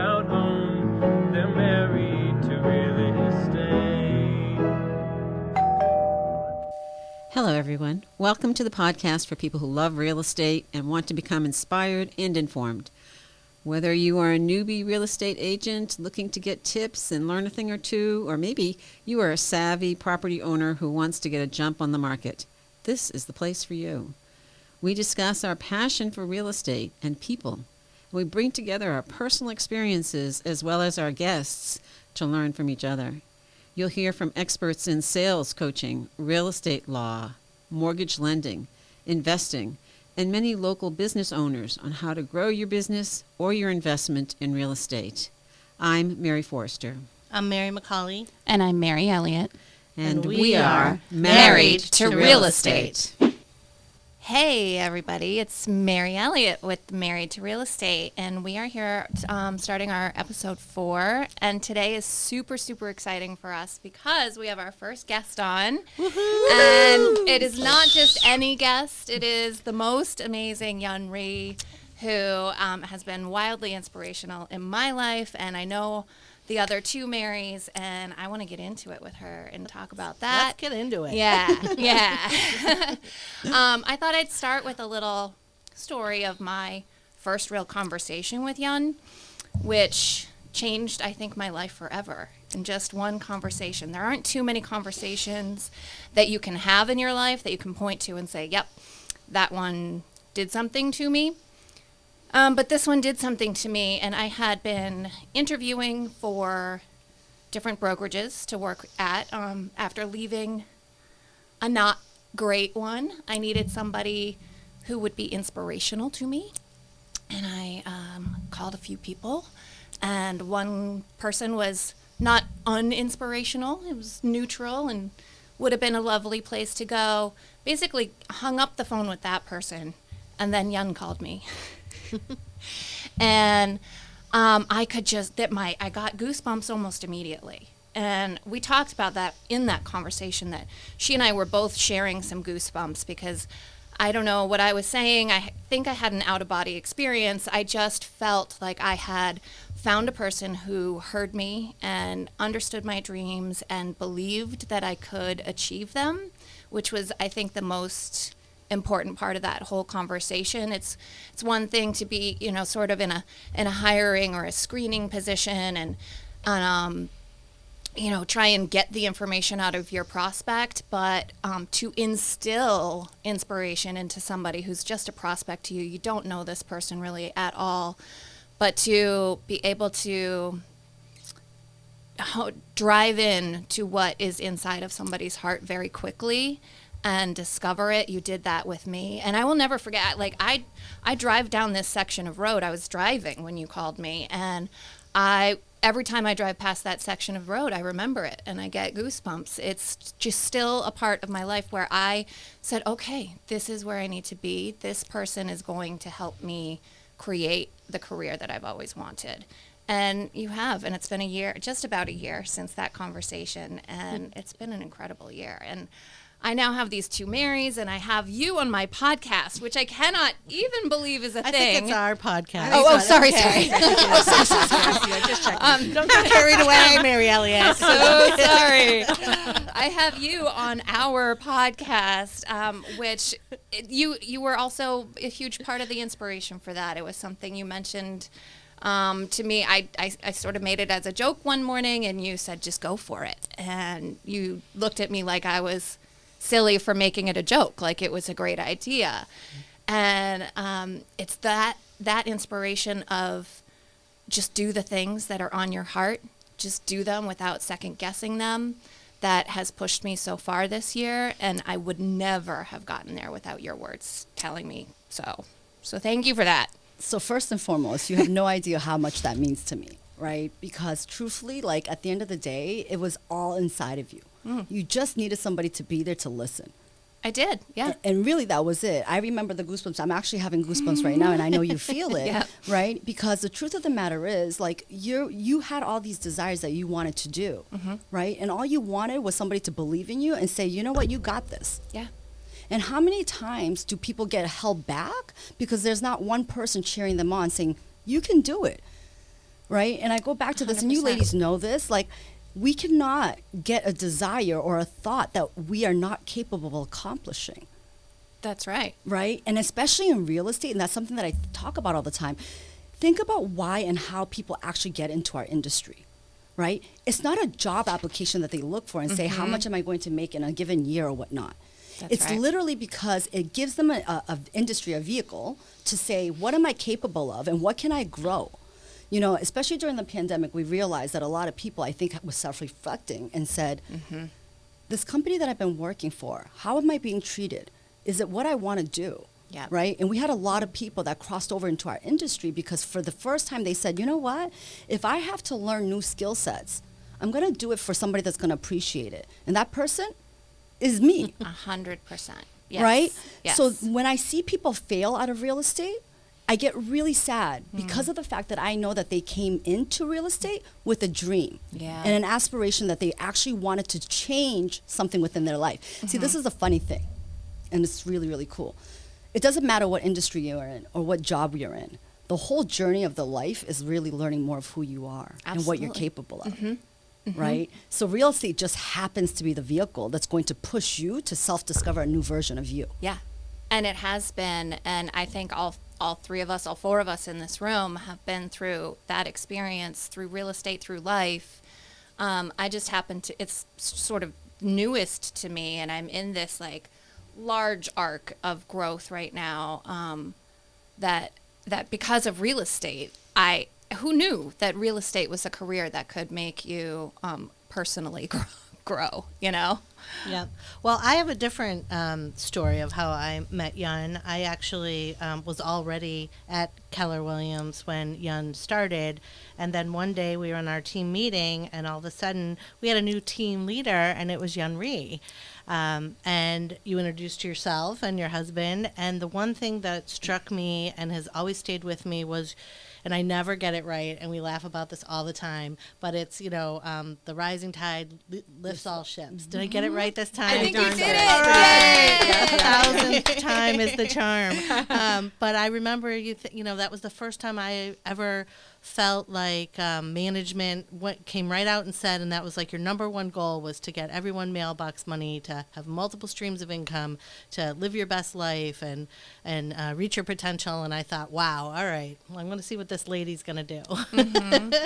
about home. They're married to real estate. Hello, everyone. Welcome to the podcast for people who love real estate and want to become inspired and informed. Whether you are a newbie real estate agent looking to get tips and learn a thing or two, or maybe you are a savvy property owner who wants to get a jump on the market, this is the place for you. We discuss our passion for real estate and people. We bring together our personal experiences as well as our guests to learn from each other. You'll hear from experts in sales coaching, real estate law, mortgage lending, investing, and many local business owners on how to grow your business or your investment in real estate. I'm Mary Forrester. I'm Mary McCauley. And I'm Mairi Elliot. And we are Married to Real Estate. Hey, everybody. It's Mairi Elliot with Married to Real Estate. And we are here starting our episode 4. And today is super, super exciting for us because we have our first guest on. Woo-hoo! And it is not just any guest. It is the most amazing young Rhee who has been wildly inspirational in my life. And I know the other two Marys, and I want to get into it with her and talk about that. Let's get into it. Yeah, yeah. I thought I'd start with a little story of my first real conversation with Yun, which changed, I think, my life forever in just one conversation. There aren't too many conversations that you can have in your life that you can point to and say, yep, that one did something to me. But this one did something to me, and I had been interviewing for different brokerages to work at after leaving a not great one. I needed somebody who would be inspirational to me, and I called a few people, and one person was not uninspirational. It was neutral and would have been a lovely place to go. Basically hung up the phone with that person, and then Yun called me. And I got goosebumps almost immediately. And we talked about that in that conversation, that she and I were both sharing some goosebumps because I don't know what I was saying. I think I had an out-of-body experience. I just felt like I had found a person who heard me and understood my dreams and believed that I could achieve them, which was, I think, the most important part of that whole conversation. It's one thing to be, sort of in a hiring or a screening position and try and get the information out of your prospect, but to instill inspiration into somebody who's just a prospect to you, you don't know this person really at all, but to be able to drive in to what is inside of somebody's heart very quickly and discover it. You did that with me. And I will never forget, I drive down this section of road. I was driving when you called me, and every time I drive past that section of road, I remember it and I get goosebumps. It's just still a part of my life where I said, okay, this is where I need to be. This person is going to help me create the career that I've always wanted. And you have, and it's been a year, just about a year since that conversation, and it's been an incredible year. And I now have these two Marys, and I have you on my podcast, which I cannot even believe is a thing. I think it's our podcast. Sorry. Sorry. Just checking. Don't get carried away, Mairi Elliot. So sorry. I have you on our podcast, which you were also a huge part of the inspiration for that. It was something you mentioned to me. I sort of made it as a joke one morning, and you said, just go for it. And you looked at me like I was silly for making it a joke, like it was a great idea. And it's that inspiration of just do the things that are on your heart, just do them without second guessing them, that has pushed me so far this year. And I would never have gotten there without your words telling me so. So thank you for that. So first and foremost, you have no idea how much that means to me, right? Because truthfully, at the end of the day, it was all inside of you. You just needed somebody to be there to listen. I did, yeah. And really, that was it. I remember the goosebumps. I'm actually having goosebumps right now, and I know you feel it, Yep. right? Because the truth of the matter is, you had all these desires that you wanted to do, right? And all you wanted was somebody to believe in you and say, you know what, you got this. Yeah. And how many times do people get held back because there's not one person cheering them on saying, you can do it? right? And I go back to this, and you 100%. ladies know this, like, we cannot get a desire or a thought that we are not capable of accomplishing, That's right. right? And especially in real estate, and that's something that I talk about all the time. Think about why and how people actually get into our industry, right? It's not a job application that they look for and say, how much am I going to make in a given year or whatnot? That's It's right. literally because it gives them a industry, a vehicle to say, what am I capable of and what can I grow? You know, especially during the pandemic, we realized that a lot of people, I think, was self-reflecting and said, this company that I've been working for, how am I being treated? Is it what I want to do? Yeah. Right? And we had a lot of people that crossed over into our industry because for the first time they said, you know what? If I have to learn new skill sets, I'm going to do it for somebody that's going to appreciate it. And that person is me. 100%. Yes. Right? Yes. So when I see people fail out of real estate, I get really sad because of the fact that I know that they came into real estate with a dream Yeah. and an aspiration that they actually wanted to change something within their life. See, this is the funny thing, and it's really, really cool. It doesn't matter what industry you're in or what job you're in. The whole journey of the life is really learning more of who you are and what you're Absolutely. capable of. Right? So real estate just happens to be the vehicle that's going to push you to self-discover a new version of you. Yeah. And it has been, and I think all three of us, all four of us in this room have been through that experience, through real estate, through life. I just happen to, it's sort of newest to me, and I'm in this like large arc of growth right now, that because of real estate, who knew that real estate was a career that could make you personally grow, you know? Yeah. Well, I have a different story of how I met Yun. I actually was already at Keller Williams when Yun started. And then one day we were in our team meeting, and all of a sudden we had a new team leader, and it was Rhee. And you introduced yourself and your husband. And the one thing that struck me and has always stayed with me was, and I never get it right, and we laugh about this all the time, but it's, you know, the rising tide lifts all ships. Did I get it right this time? I think you did it. Yay! 1,000th time is the charm. But I remember, you know, that was the first time I ever felt like management came right out and said, and that was like your number one goal was to get everyone mailbox money, to have multiple streams of income, to live your best life and reach your potential. And I thought, wow, all right, well, I'm going to see what this lady's going to do.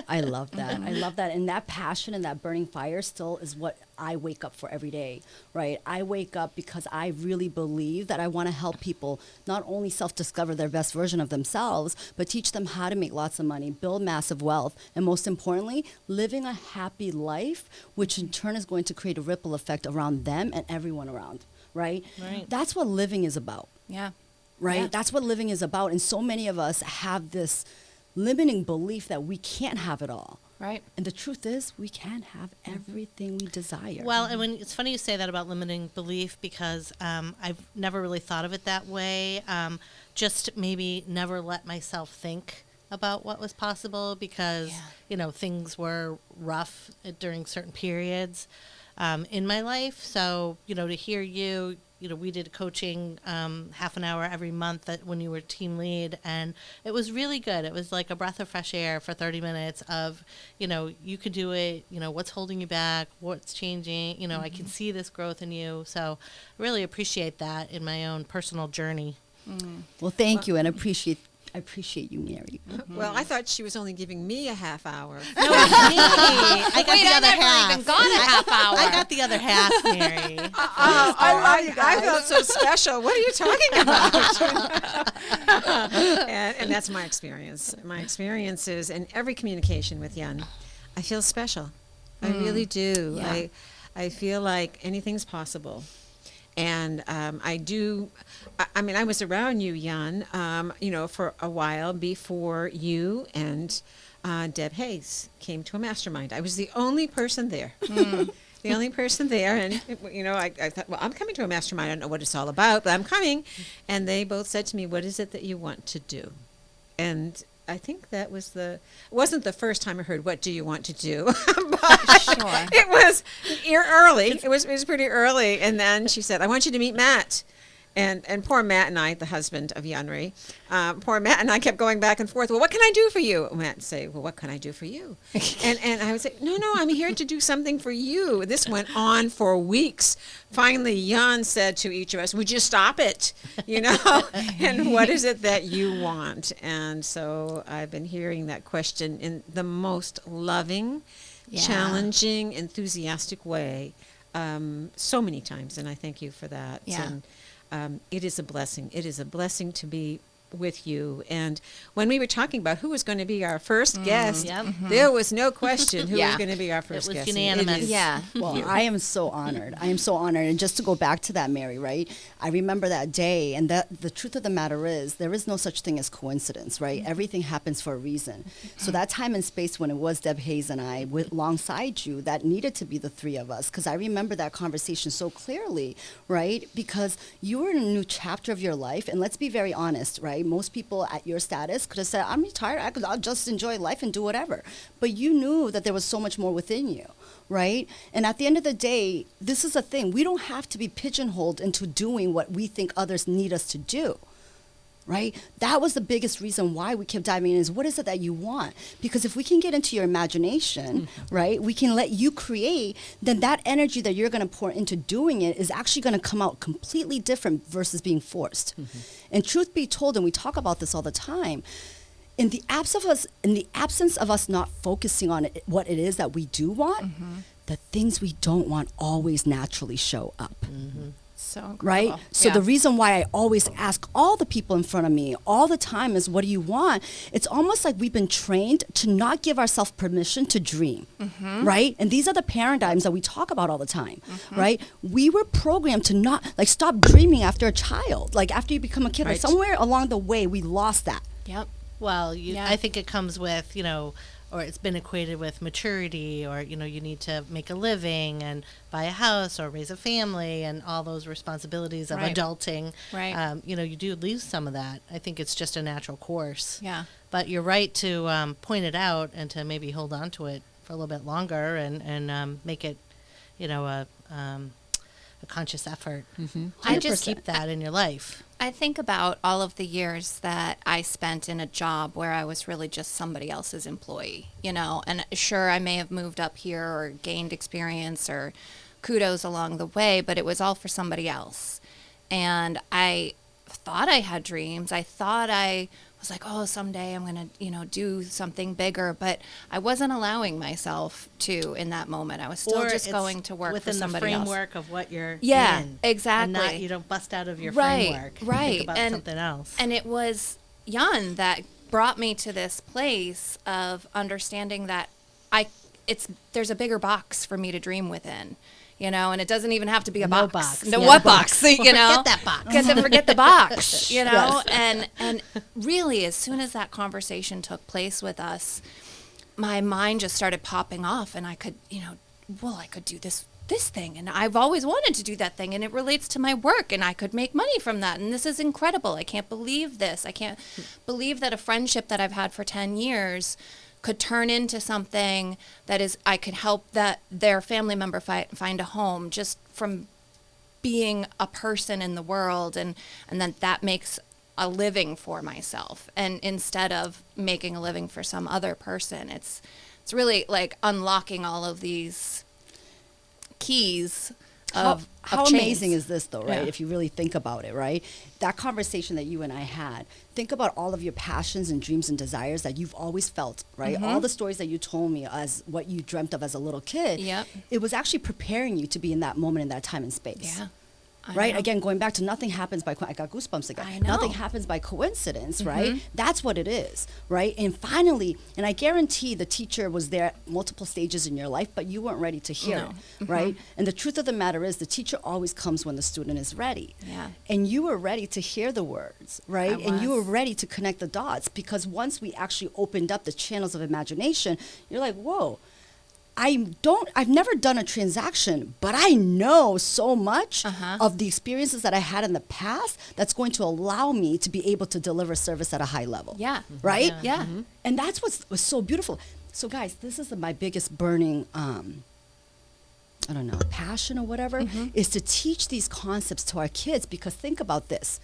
I love that. I love that. And that passion and that burning fire still is what I wake up for every day, right? I wake up because I really believe that I want to help people not only self-discover their best version of themselves, but teach them how to make lots of money, build massive wealth, and most importantly, living a happy life, which in turn is going to create a ripple effect around them and everyone around, right? Right. That's what living is about. Yeah. Right? Yeah. That's what living is about. And so many of us have this limiting belief that we can't have it all. Right. And the truth is, we can have everything we desire. Well, and it's funny you say that about limiting belief, because I've never really thought of it that way. Just maybe never let myself think about what was possible because, you know, things were rough during certain periods in my life. So, you know, to hear you, you know, we did coaching half an hour every month when you were team lead, and it was really good. It was like a breath of fresh air for 30 minutes of, you know, you could do it, you know, what's holding you back, what's changing, you know, I can see this growth in you. So I really appreciate that in my own personal journey. Well, thank you, and I appreciate you, Mairi. Well, I thought she was only giving me a half hour. No, it's me. I got Wait, the I other never half. even got a half hour. I got the other half, Mary. I felt so special. What are you talking about? and that's my experience. My experience is in every communication with Yun, I feel special. I really do. Yeah. I feel like anything's possible. And I do, I mean, I was around you, Yun, you know, for a while before you and Deb Hayes came to a mastermind. I was the only person there. The only person there. And, you know, I thought, well, I'm coming to a mastermind. I don't know what it's all about, but I'm coming. And they both said to me, what is it that you want to do? And I think that was wasn't the first time I heard, what do you want to do? But Sure. it was early. It was pretty early. And then she said, I want you to meet Matt. And poor Matt and I, the husband of Rhee, poor Matt and I kept going back and forth. Well, what can I do for you? And Matt would say, well, what can I do for you? and I would say, no, I'm here to do something for you. This went on for weeks. Finally, Jan said to each of us, would you stop it? And what is it that you want? And so I've been hearing that question in the most loving, challenging, enthusiastic way so many times, and I thank you for that. Yeah. And it is a blessing. It is a blessing to be with you. And when we were talking about who was going to be our first guest, Yep. there was no question who Yeah. was going to be our first was guest. unanimous. And it is Yeah. Well, I am so honored. I am so honored. And just to go back to that, Mairi, right? I remember that day, and that the truth of the matter is there is no such thing as coincidence, right? Everything happens for a reason. So that time and space when it was Deb Hayes and I alongside you, that needed to be the three of us, because I remember that conversation so clearly, right? Because you were in a new chapter of your life, and let's be very honest, right? Most people at your status could have said, I'm retired, I'll just enjoy life and do whatever. But you knew that there was so much more within you, right? And at the end of the day, this is a thing. We don't have to be pigeonholed into doing what we think others need us to do, right? That was the biggest reason why we kept diving in, is what is it that you want? Because if we can get into your imagination, right, we can let you create, then that energy that you're going to pour into doing it is actually going to come out completely different versus being forced. And truth be told, and we talk about this all the time, in the absence of us not focusing on what it is that we do want, the things we don't want always naturally show up. So incredible. Right? So the reason why I always ask all the people in front of me all the time is, what do you want? It's almost like we've been trained to not give ourselves permission to dream, right? And these are the paradigms that we talk about all the time, right? We were programmed to not, like, stop dreaming after a child, like after you become a kid. Like, Right. somewhere along the way, we lost that. Yep. Well, Yeah. I think it comes with, or it's been equated with maturity, or, you need to make a living and buy a house or raise a family and all those responsibilities of Right. adulting. Right. You do lose some of that. I think it's just a natural course. Yeah. But you're right to point it out and to maybe hold on to it for a little bit longer and make it, a conscious effort. I To just keep that in your life. I think about all of the years that I spent in a job where I was really just somebody else's employee, and sure, I may have moved up here or gained experience or kudos along the way, but it was all for somebody else. And I thought I had dreams. I thought I was like, oh, someday I'm going to, do something bigger, but I wasn't allowing myself to in that moment. I was still Or just it's going to work for within somebody the else. framework of what you're Yeah, in. exactly. And not, you don't bust out of your Right, framework. right. Think about And- something else. And it was Jan that brought me to this place of understanding that there's a bigger box for me to dream within, and it doesn't even have to be a No box. box. No, Yeah, what no box? box. Forget that box. Forget the box, Yes. And really, as soon as that conversation took place with us, my mind just started popping off, and I could, I could do this thing, and I've always wanted to do that thing, and it relates to my work, and I could make money from that, and this is incredible. I can't believe this. I can't believe that a friendship that I've had for 10 years could turn into something that is, I could help their family member find a home just from being a person in the world, and then that makes a living for myself, and instead of making a living for some other person. It's really like unlocking all of these keys of How chains. amazing is this, though, right? Yeah. If you really think about it, right? That conversation that you and I had, think about all of your passions and dreams and desires that you've always felt, right? All the stories that you told me as what you dreamt of as a little kid. Yep. It was actually preparing you to be in that moment, in that time and space. Yeah. I Right? know. Again, going back to nothing happens by, I got goosebumps again. I know. Nothing happens by coincidence, right? That's what it is, right? And finally, and I guarantee the teacher was there at multiple stages in your life, but you weren't ready to hear No. it, right? And the truth of the matter is the teacher always comes when the student is ready. Yeah. And you were ready to hear the words, right? I And you were was. ready to connect the dots, because once we actually opened up the channels of imagination, you're like, whoa. I've never done a transaction, but I know so much of the experiences that I had in the past that's going to allow me to be able to deliver service at a high level. Yeah. Right? Yeah. And that's was so beautiful. So guys, this is my biggest burning I don't know, passion or whatever, is to teach these concepts to our kids. Because think about this.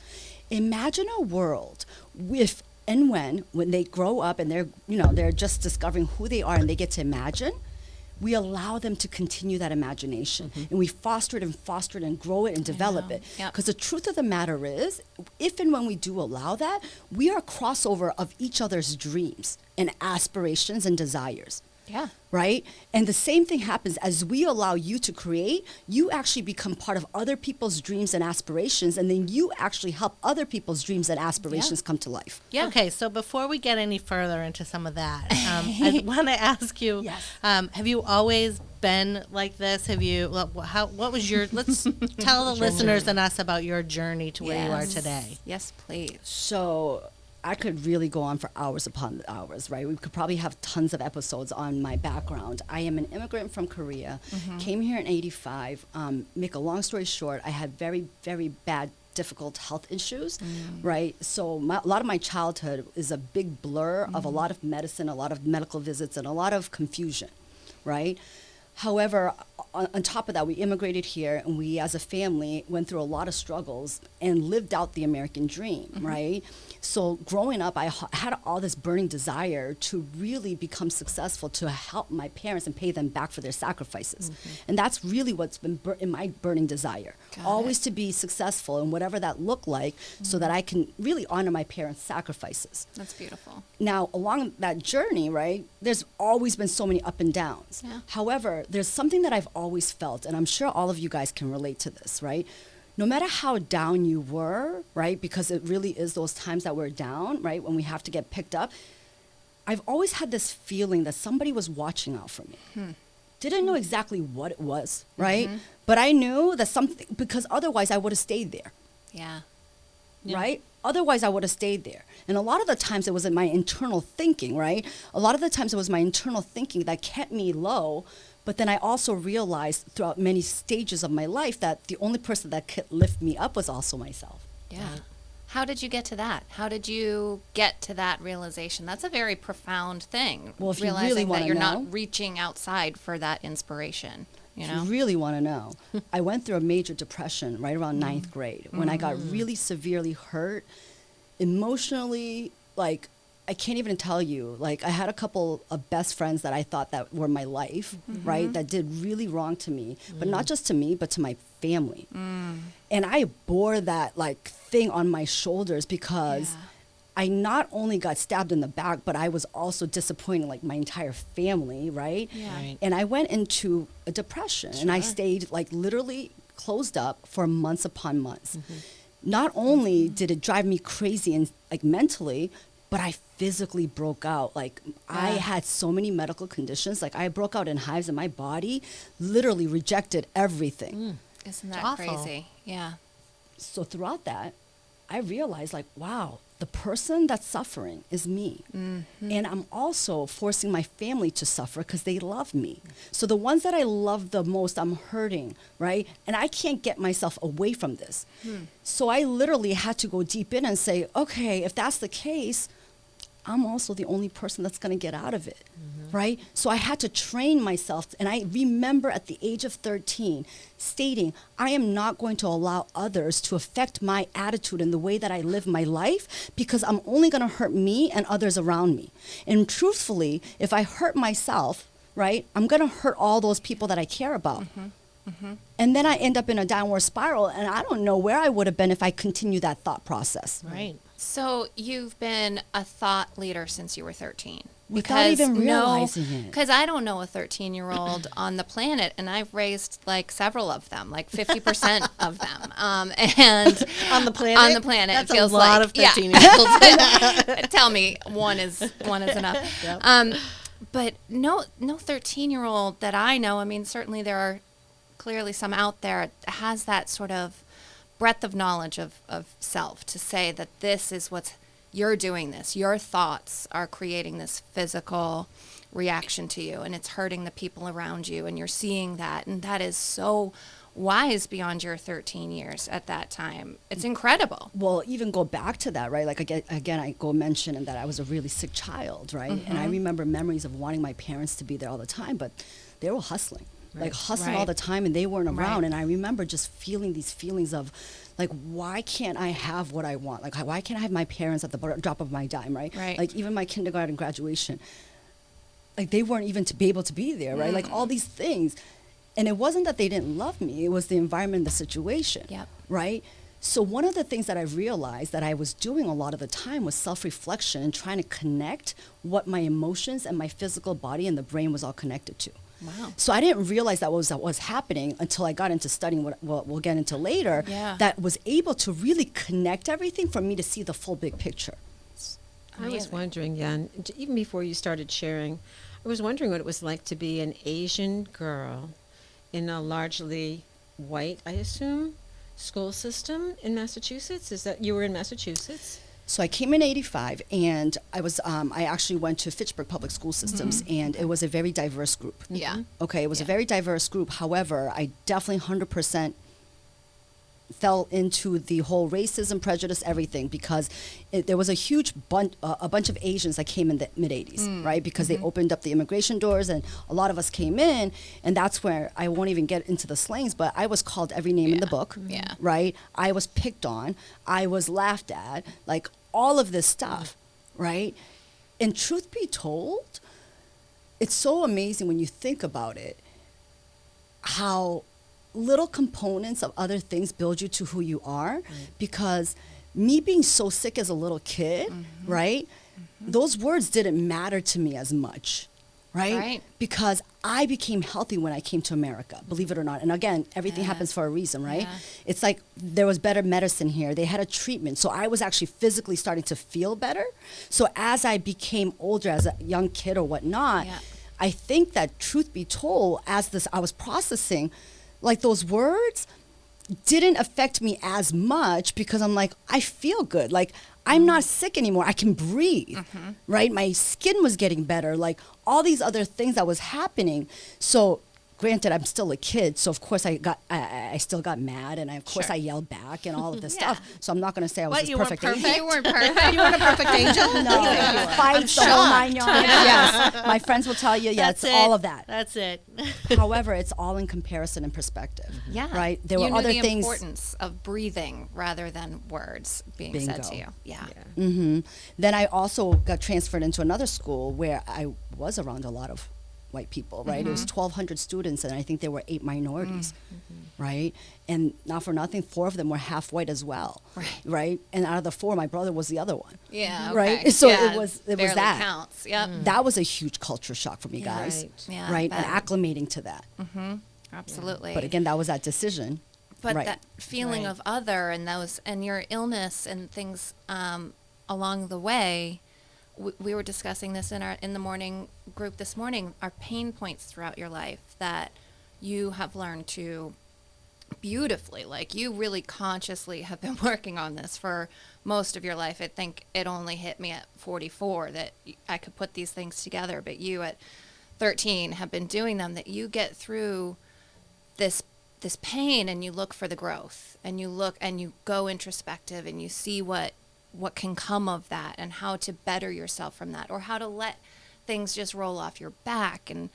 Imagine a world if and when they grow up and they're just discovering who they are and they get to imagine, we allow them to continue that imagination. And we foster it and grow it and develop it. Yep. Because the truth of the matter is, if and when we do allow that, we are a crossover of each other's dreams and aspirations and desires. Yeah. Right? And the same thing happens as we allow you to create, you actually become part of other people's dreams and aspirations, and then you actually help other people's dreams and aspirations come to life. Yeah. Okay, so before we get any further into some of that, I want to ask you, Yes. Have you always been like this? Have you, what was your, let's tell the listeners and us about your journey to where you are today. Yes, please. So I could really go on for hours upon hours, right? We could probably have tons of episodes on my background. I am an immigrant from Korea, came here in '85. Make a long story short, I had very, very bad, difficult health issues, right? So a lot of my childhood is a big blur of a lot of medicine, a lot of medical visits, and a lot of confusion, right? However, on top of that, we immigrated here, and we as a family went through a lot of struggles and lived out the American dream, right? So growing up, I had all this burning desire to really become successful, to help my parents and pay them back for their sacrifices. And that's really what's been in my burning desire. Got Always it. to be successful in whatever that looked like, so that I can really honor my parents' sacrifices. That's beautiful. Now, along that journey, right, there's always been so many up and downs. Yeah. However, there's something that I've always felt, and I'm sure all of you guys can relate to this, right? No matter how down you were, right, because it really is those times that we're down, right, when we have to get picked up, I've always had this feeling that somebody was watching out for me. Didn't know exactly what it was, right? But I knew that something, because otherwise I would have stayed there. Yeah. Right? Otherwise, I would have stayed there. And a lot of the times it was in my internal thinking, right? A lot of the times it was my internal thinking that kept me low. But then I also realized throughout many stages of my life that the only person that could lift me up was also myself. Yeah. How did you get to that? How did you get to that realization? That's a very profound thing. Well, if you realizing really that wanna you're know- not reaching outside for that inspiration, you If know? you really want to know, I went through a major depression right around ninth grade when I got really severely hurt emotionally. Like, I can't even tell you. Like, I had a couple of best friends that I thought that were my life, right, that did really wrong to me, but not just to me, but to my family. And I bore that, like, thing on my shoulders because Yeah. I not only got stabbed in the back, but I was also disappointing, like, my entire family, right? Yeah. Right. And I went into a depression, and I stayed, like, literally closed up for months upon months. Not only did it drive me crazy and, like, mentally, but I physically broke out. Like, I Yeah. had so many medical conditions. Like, I broke out in hives, and my body literally rejected everything. Isn't that awful. crazy? Yeah. So throughout that, I realized, like, wow, the person that's suffering is me. And I'm also forcing my family to suffer because they love me. So the ones that I love the most, I'm hurting, right? And I can't get myself away from this. So I literally had to go deep in and say, okay, if that's the case, I'm also the only person that's going to get out of it, right? So I had to train myself. And I remember at the age of 13 stating, I am not going to allow others to affect my attitude and the way that I live my life, because I'm only going to hurt me and others around me. And truthfully, if I hurt myself, right, I'm going to hurt all those people that I care about. And then I end up in a downward spiral, and I don't know where I would have been if I continued that thought process. Right. So you've been a thought leader since you were 13. Without even realizing it. Because I don't know a 13-year-old on the planet, and I've raised like several of them, like 50% of them. And On the planet? on the planet, That's it feels a lot like, of 13-year-olds. Yeah. Tell me, one is enough. Yep. But no 13-year-old that I know. I mean, certainly there are clearly some out there has that sort of breadth of knowledge of self to say that this is what's you're doing this. Your thoughts are creating this physical reaction to you, and it's hurting the people around you, and you're seeing that, and that is so wise beyond your 13 years at that time. It's incredible. Well, even go back to that, right? Like, again, I go mention that I was a really sick child, right? And I remember memories of wanting my parents to be there all the time, but they were hustling, like hustling all Right. the time, and they weren't around. Right. And I remember just feeling these feelings of, like, why can't I have what I want? Like, why can't I have my parents at the drop of my dime, right? Right. Like, even my kindergarten graduation, like, they weren't even to be able to be there, right? Like, all these things. And it wasn't that they didn't love me. It was the environment, the situation, Yep. right? So one of the things that I realized that I was doing a lot of the time was self-reflection and trying to connect what my emotions and my physical body and the brain was all connected to. Wow. So I didn't realize that was happening until I got into studying what we'll get into later. Yeah. That was able to really connect everything for me to see the full big picture. I was Amazing. wondering, Jan, even before you started sharing, I was wondering what it was like to be an Asian girl in a largely white, I assume, school system in Massachusetts. Is that you were in Massachusetts? So I came in '85, and I actually went to Fitchburg Public School Systems, and it was a very diverse group. Yeah. Okay, it was a Yeah. very diverse group. However, I definitely 100% fell into the whole racism, prejudice, everything, because there was a huge a bunch of Asians that came in the mid '80s, right? Because they opened up the immigration doors, and a lot of us came in, and that's where I won't even get into the slangs, but I was called every name in the book, Yeah. right? I was picked on, I was laughed at, like all of this stuff, right? And truth be told, it's so amazing when you think about it, how little components of other things build you to who you are. Because me being so sick as a little kid, right? Those words didn't matter to me as much, right? Right. Because I became healthy when I came to America, believe it or not. And again, everything Yeah. happens for a reason, right? Yeah. It's like there was better medicine here. They had a treatment. So I was actually physically starting to feel better. So as I became older, as a young kid or whatnot, Yeah. I think that truth be told, I was processing, like those words didn't affect me as much because I'm like, I feel good. Like, I'm not sick anymore. I can breathe, right? My skin was getting better. Like, all these other things that was happening. So, granted, I'm still a kid, so of course I still got mad, and of course Sure. I yelled back and all of this Yeah. stuff. So I'm not going to say I was What, this you weren't perfect perfect? angel. You weren't perfect. You weren't a perfect angel? No, fights, the whole 9 yards. Yes, my friends will tell you, yes, That's it. all of that. That's it. However, it's all in comparison and perspective. Yeah. Right? There you were knew other the things. importance of breathing rather than words being said to Bingo. you. Yeah. Then I also got transferred into another school where I was around a lot of white people, right? It was 1,200 students, and I think there were 8 minorities, right? And not for nothing, 4 of them were half white as well, Right. And out of the 4, my brother was the other one. Yeah. Right? okay. So Yeah, it was barely that. counts. Yep. That was a huge culture shock for me, guys. Right. Yeah, I Right? And bet. acclimating to that. Absolutely. But again, that was that decision. But right. that feeling Right. of other and your illness and things along the way, we were discussing this in the morning group this morning, are pain points throughout your life that you have learned to beautifully, like you really consciously have been working on this for most of your life. I think it only hit me at 44 that I could put these things together, but you at 13 have been doing them, that you get through this pain and you look for the growth, and you go introspective and you see what can come of that and how to better yourself from that, or how to let things just roll off your back. And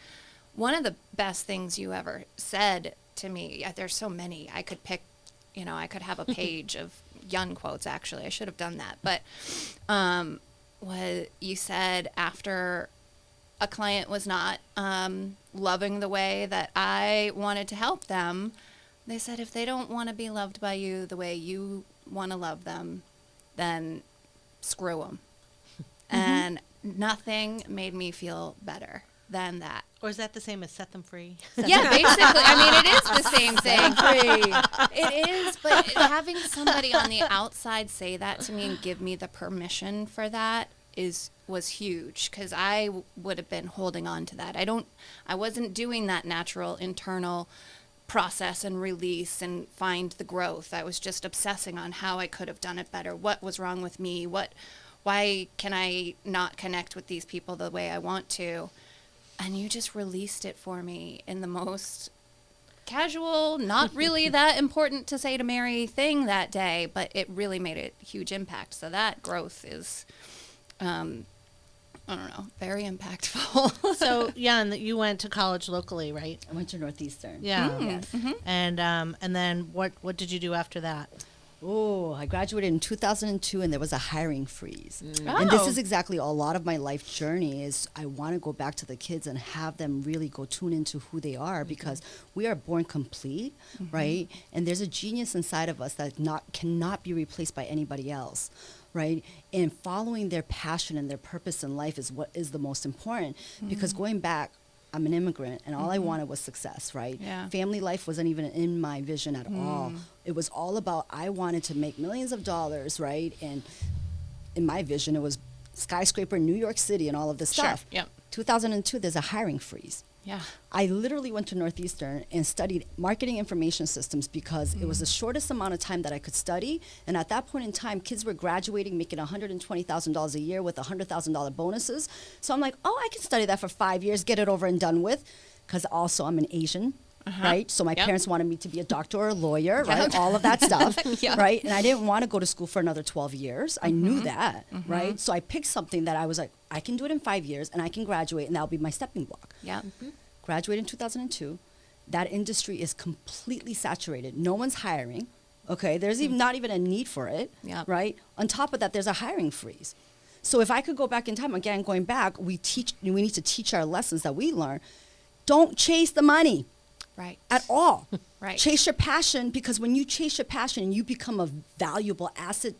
one of the best things you ever said to me, there's so many, I could pick, I could have a page of Yun quotes, actually. I should have done that. But what you said after a client was not loving the way that I wanted to help them, they said, if they don't want to be loved by you the way you want to love them, then screw them. And nothing made me feel better than that. Or is that the same as set them free? Yeah, basically. I mean, it is the same thing. It is, but having somebody on the outside say that to me and give me the permission for that was huge, because I would have been holding on to that. I wasn't doing that natural internal process and release and find the growth. I was just obsessing on how I could have done it better. What was wrong with me? Why can I not connect with these people the way I want to? And you just released it for me in the most casual, not really that important to say to Mairi thing that day, but it really made a huge impact. So that growth is I don't know, very impactful. So, Jan, that you went to college locally, right? I went to Northeastern. Yeah. Yes. And then what did you do after that? Oh, I graduated in 2002 and there was a hiring freeze. Oh. And this is exactly a lot of my life journey is I want to go back to the kids and have them really go tune into who they are because we are born complete, right? And there's a genius inside of us that cannot be replaced by anybody else. Right? And following their passion and their purpose in life is what is the most important because going back, I'm an immigrant and all I wanted was success, right? Yeah. Family life wasn't even in my vision at all. It was all about I wanted to make millions of dollars, right? And in my vision, it was skyscraper in New York City and all of this Sure. stuff. Yep. 2002, there's a hiring freeze. Yeah. I literally went to Northeastern and studied marketing information systems because it was the shortest amount of time that I could study. And at that point in time, kids were graduating, making $120,000 a year with $100,000 bonuses. So I'm like, oh, I can study that for 5 years, get it over and done with. Because also I'm an Asian, right? So my Yep. parents wanted me to be a doctor or a lawyer, right? All of that stuff, Yep. right? And I didn't want to go to school for another 12 years. I knew that, right? So I picked something that I was like, I can do it in 5 years and I can graduate and that'll be my stepping block. Yeah. Graduated in 2002. That industry is completely saturated. No one's hiring. Okay, there's even not even a need for it. Yep. Right. On top of that, there's a hiring freeze. So if I could go back in time, again, going back, we need to teach our lessons that we learn. Don't chase the money Right. at all. Right. Chase your passion because when you chase your passion, you become a valuable asset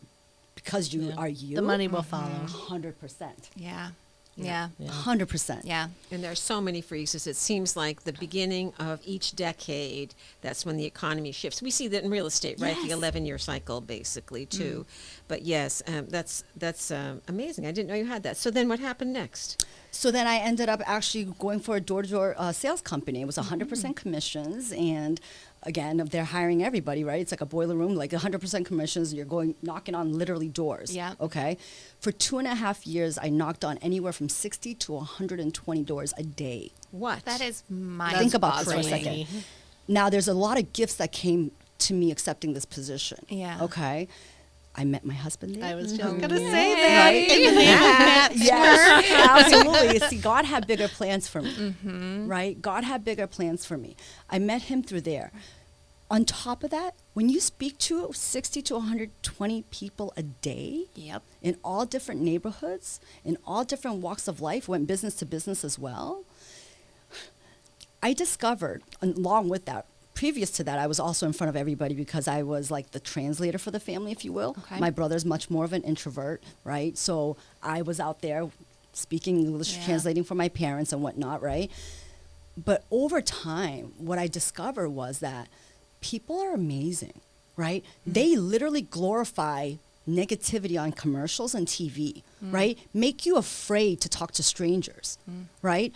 because you are you. The money will follow. 100%. Yeah. Yeah. 100%. Yeah. And there's so many freezes. It seems like the beginning of each decade, that's when the economy shifts. We see that in real estate, right? The Yes. 11-year cycle, basically, too. But yes, that's amazing. I didn't know you had that. So then what happened next? So then I ended up actually going for a door-to-door sales company. It was 100% commissions, and again, they're hiring everybody, right? It's like a boiler room, like 100% commissions. You're going knocking on literally doors. Yeah. Okay. For 2.5 years, I knocked on anywhere from 60 to 120 doors a day. What? That is my Think about this for a crazy. second. Now, there's a lot of gifts that came to me accepting this position. Yeah. Okay. I met my husband there. I was just going to Yay. say that. Right? In the name of Matt. Yes, absolutely. See, God had bigger plans for me, right? God had bigger plans for me. I met him through there. On top of that, when you speak to 60 to 120 people a day Yep. in all different neighborhoods, in all different walks of life, went business to business as well, I discovered, along with that, previous to that, I was also in front of everybody because I was like the translator for the family, if you will. Okay. My brother's much more of an introvert, right? So I was out there speaking English, Yeah. translating for my parents and whatnot, right? But over time, what I discovered was that people are amazing, right? They literally glorify negativity on commercials and TV, right? Make you afraid to talk to strangers, right?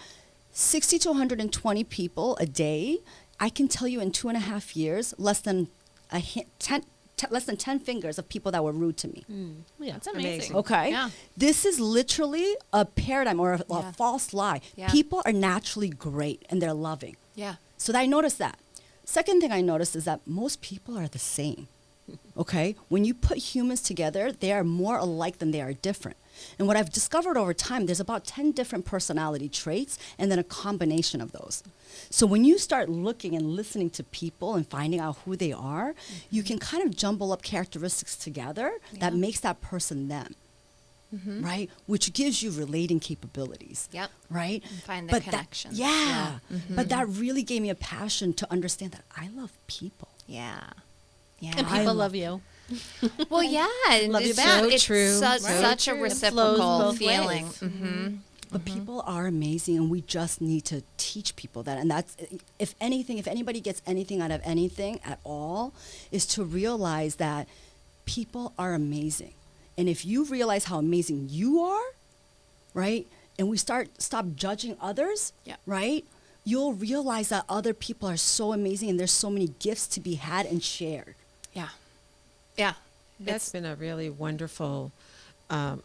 60 to 120 people a day. I can tell you in 2.5 years, less than 10 fingers of people that were rude to me. Yeah. That's amazing. Okay. Yeah. This is literally a paradigm or a Yeah. false lie. Yeah. People are naturally great and they're loving. Yeah. So I noticed that. Second thing I noticed is that most people are the same. Okay? When you put humans together, they are more alike than they are different. And what I've discovered over time, there's about 10 different personality traits and then a combination of those. So when you start looking and listening to people and finding out who they are, you can kind of jumble up characteristics together that Yeah. makes that person them. Right? Which gives you relating capabilities. Yep. Right? And find the But connections. yeah. But that really gave me a passion to understand that I love people. Yeah. Yeah. And people love you. Well, yeah. And Love you it's back. So it's true. Such, So such a true. It flows reciprocal both feeling. ways. Mm-hmm. But people are amazing, and we just need to teach people that. And that's, if anything, if anybody gets anything out of anything at all, is to realize that people are amazing. And if you realize how amazing you are, right, and we stop judging others, Yeah. right, you'll realize that other people are so amazing, and there's so many gifts to be had and shared. Yeah. Yeah. That's been a really wonderful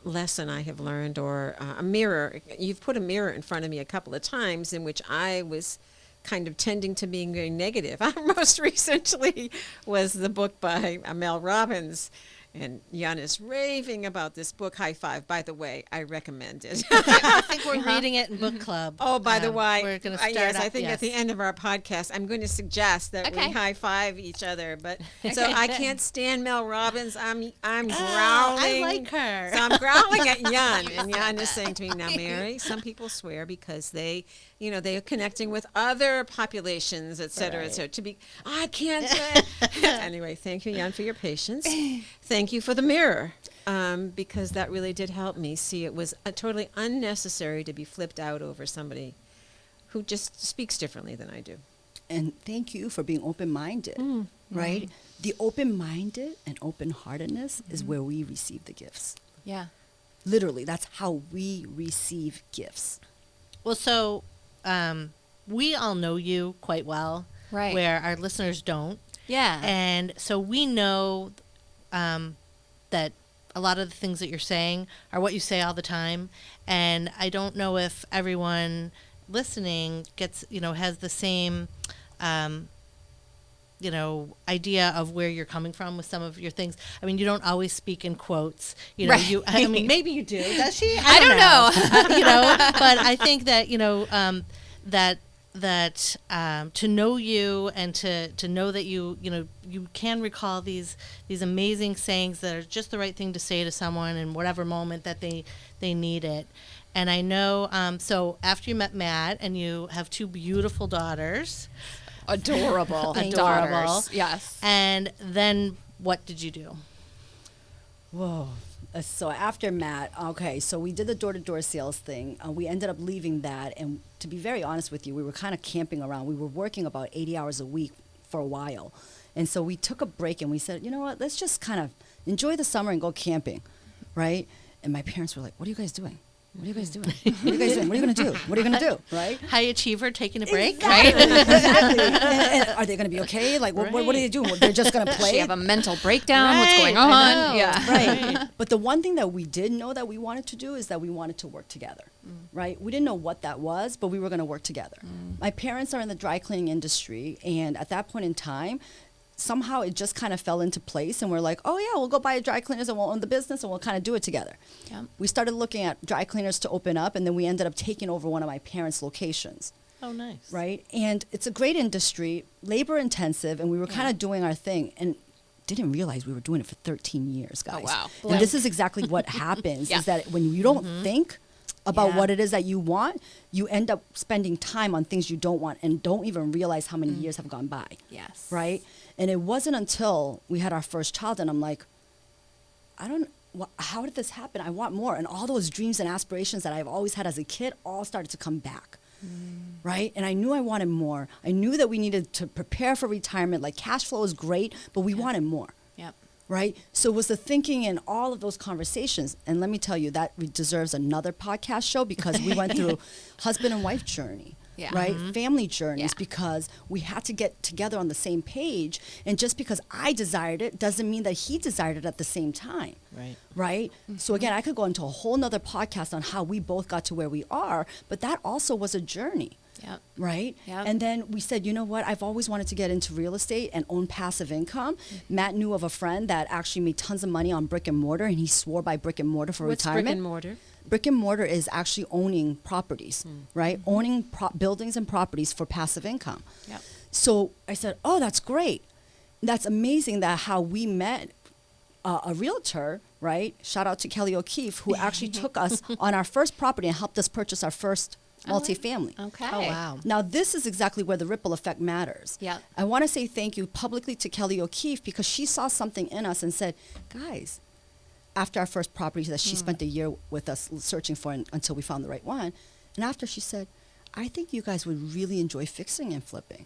lesson I have learned, or a mirror. You've put a mirror in front of me a couple of times in which I was kind of tending to being very negative. Most recently was the book by Mel Robbins, And Jan is raving about this book, High Five. By the way, I recommend it. I think we're reading it in book club. Oh, by the way, we're going to start. yes, I think at the end of our podcast, I'm going to suggest that we high five each other. But so I can't stand Mel Robbins. I'm growling. I like her. So I'm growling at Jan, and Jan is saying to me, "Now, Mary, some people swear because they are connecting with other populations, et cetera, et cetera. To be, I can't." Anyway, thank you, Jan, for your patience. Thank you for the mirror, because that really did help me see it was totally unnecessary to be flipped out over somebody who just speaks differently than I do. And thank you for being open-minded, right? The open-minded and open-heartedness is where we receive the gifts. Yeah. Literally, that's how we receive gifts. Well, so we all know you quite well, Right. where our listeners don't. Yeah. And so we know that a lot of the things that you're saying are what you say all the time. And I don't know if everyone listening gets, has the same, idea of where you're coming from with some of your things. I mean, you don't always speak in quotes. Right. I mean, maybe you do. Does she? I don't know. But I think that, that to know you and to know that you can recall these amazing sayings that are just the right thing to say to someone in whatever moment that they need it. And I know, so after you met Matt and you have two beautiful daughters. Adorable. Adorable. Yes. And then what did you do? Whoa. So after Matt, so we did the door-to-door sales thing. We ended up leaving that. And to be very honest with you, we were kind of camping around. We were working about 80 hours a week for a while. And so we took a break and we said, you know what, let's just kind of enjoy the summer and go camping, right? And my parents were like, what are you guys doing? What are you guys doing? What are you guys doing? What are you going to do? What are you going to do? Right? High achiever taking a break, Exactly. right? Exactly. And are they going to be okay? Like, what are they doing? They're just going to play? She have a mental breakdown. What's Right, going I on? know. Yeah. Right. But the one thing that we did know that we wanted to do is that we wanted to work together, right? We didn't know what that was, but we were going to work together. My parents are in the dry cleaning industry, and at that point in time, somehow it just kind of fell into place, and we're like, oh yeah, we'll go buy a dry cleaners and we'll own the business and we'll kind of do it together. Yep. We started looking at dry cleaners to open up, and then we ended up taking over one of my parents' locations. Oh, nice. Right? And it's a great industry, labor intensive, and we were kind of doing our thing and didn't realize we were doing it for 13 years, guys. Oh, wow. And this is exactly what happens is that when you don't think about what it is that you want, you end up spending time on things you don't want and don't even realize how many years have gone by. Yes. Right? And it wasn't until we had our first child and I'm like, how did this happen? I want more. And all those dreams and aspirations that I've always had as a kid all started to come back. Right? And I knew I wanted more. I knew that we needed to prepare for retirement. Like, cash flow is great, but we wanted more. Yep. Right? So it was the thinking in all of those conversations. And let me tell you, that deserves another podcast show because we went through husband and wife journey. Yeah. Right? Family journeys, Yeah. because we had to get together on the same page. And just because I desired it doesn't mean that he desired it at the same time. Right. Right? So again, I could go into a whole nother podcast on how we both got to where we are, but that also was a journey. Yep. Right? Yep. And then we said, you know what? I've always wanted to get into real estate and own passive income. Matt knew of a friend that actually made tons of money on brick and mortar, and he swore by brick and mortar for What's retirement. brick and mortar? Brick and mortar is actually owning properties, right? Owning buildings and properties for passive income. Yep. So I said, oh, that's great. That's amazing that how we met a realtor, right? Shout out to Kelly O'Keefe, who actually took us on our first property and helped us purchase our first multifamily. Okay. Oh, wow. Now, this is exactly where the ripple effect matters. Yeah. I want to say thank you publicly to Kelly O'Keefe because she saw something in us and said, guys, after our first property that she spent a year with us searching for until we found the right one, and after she said, I think you guys would really enjoy fixing and flipping.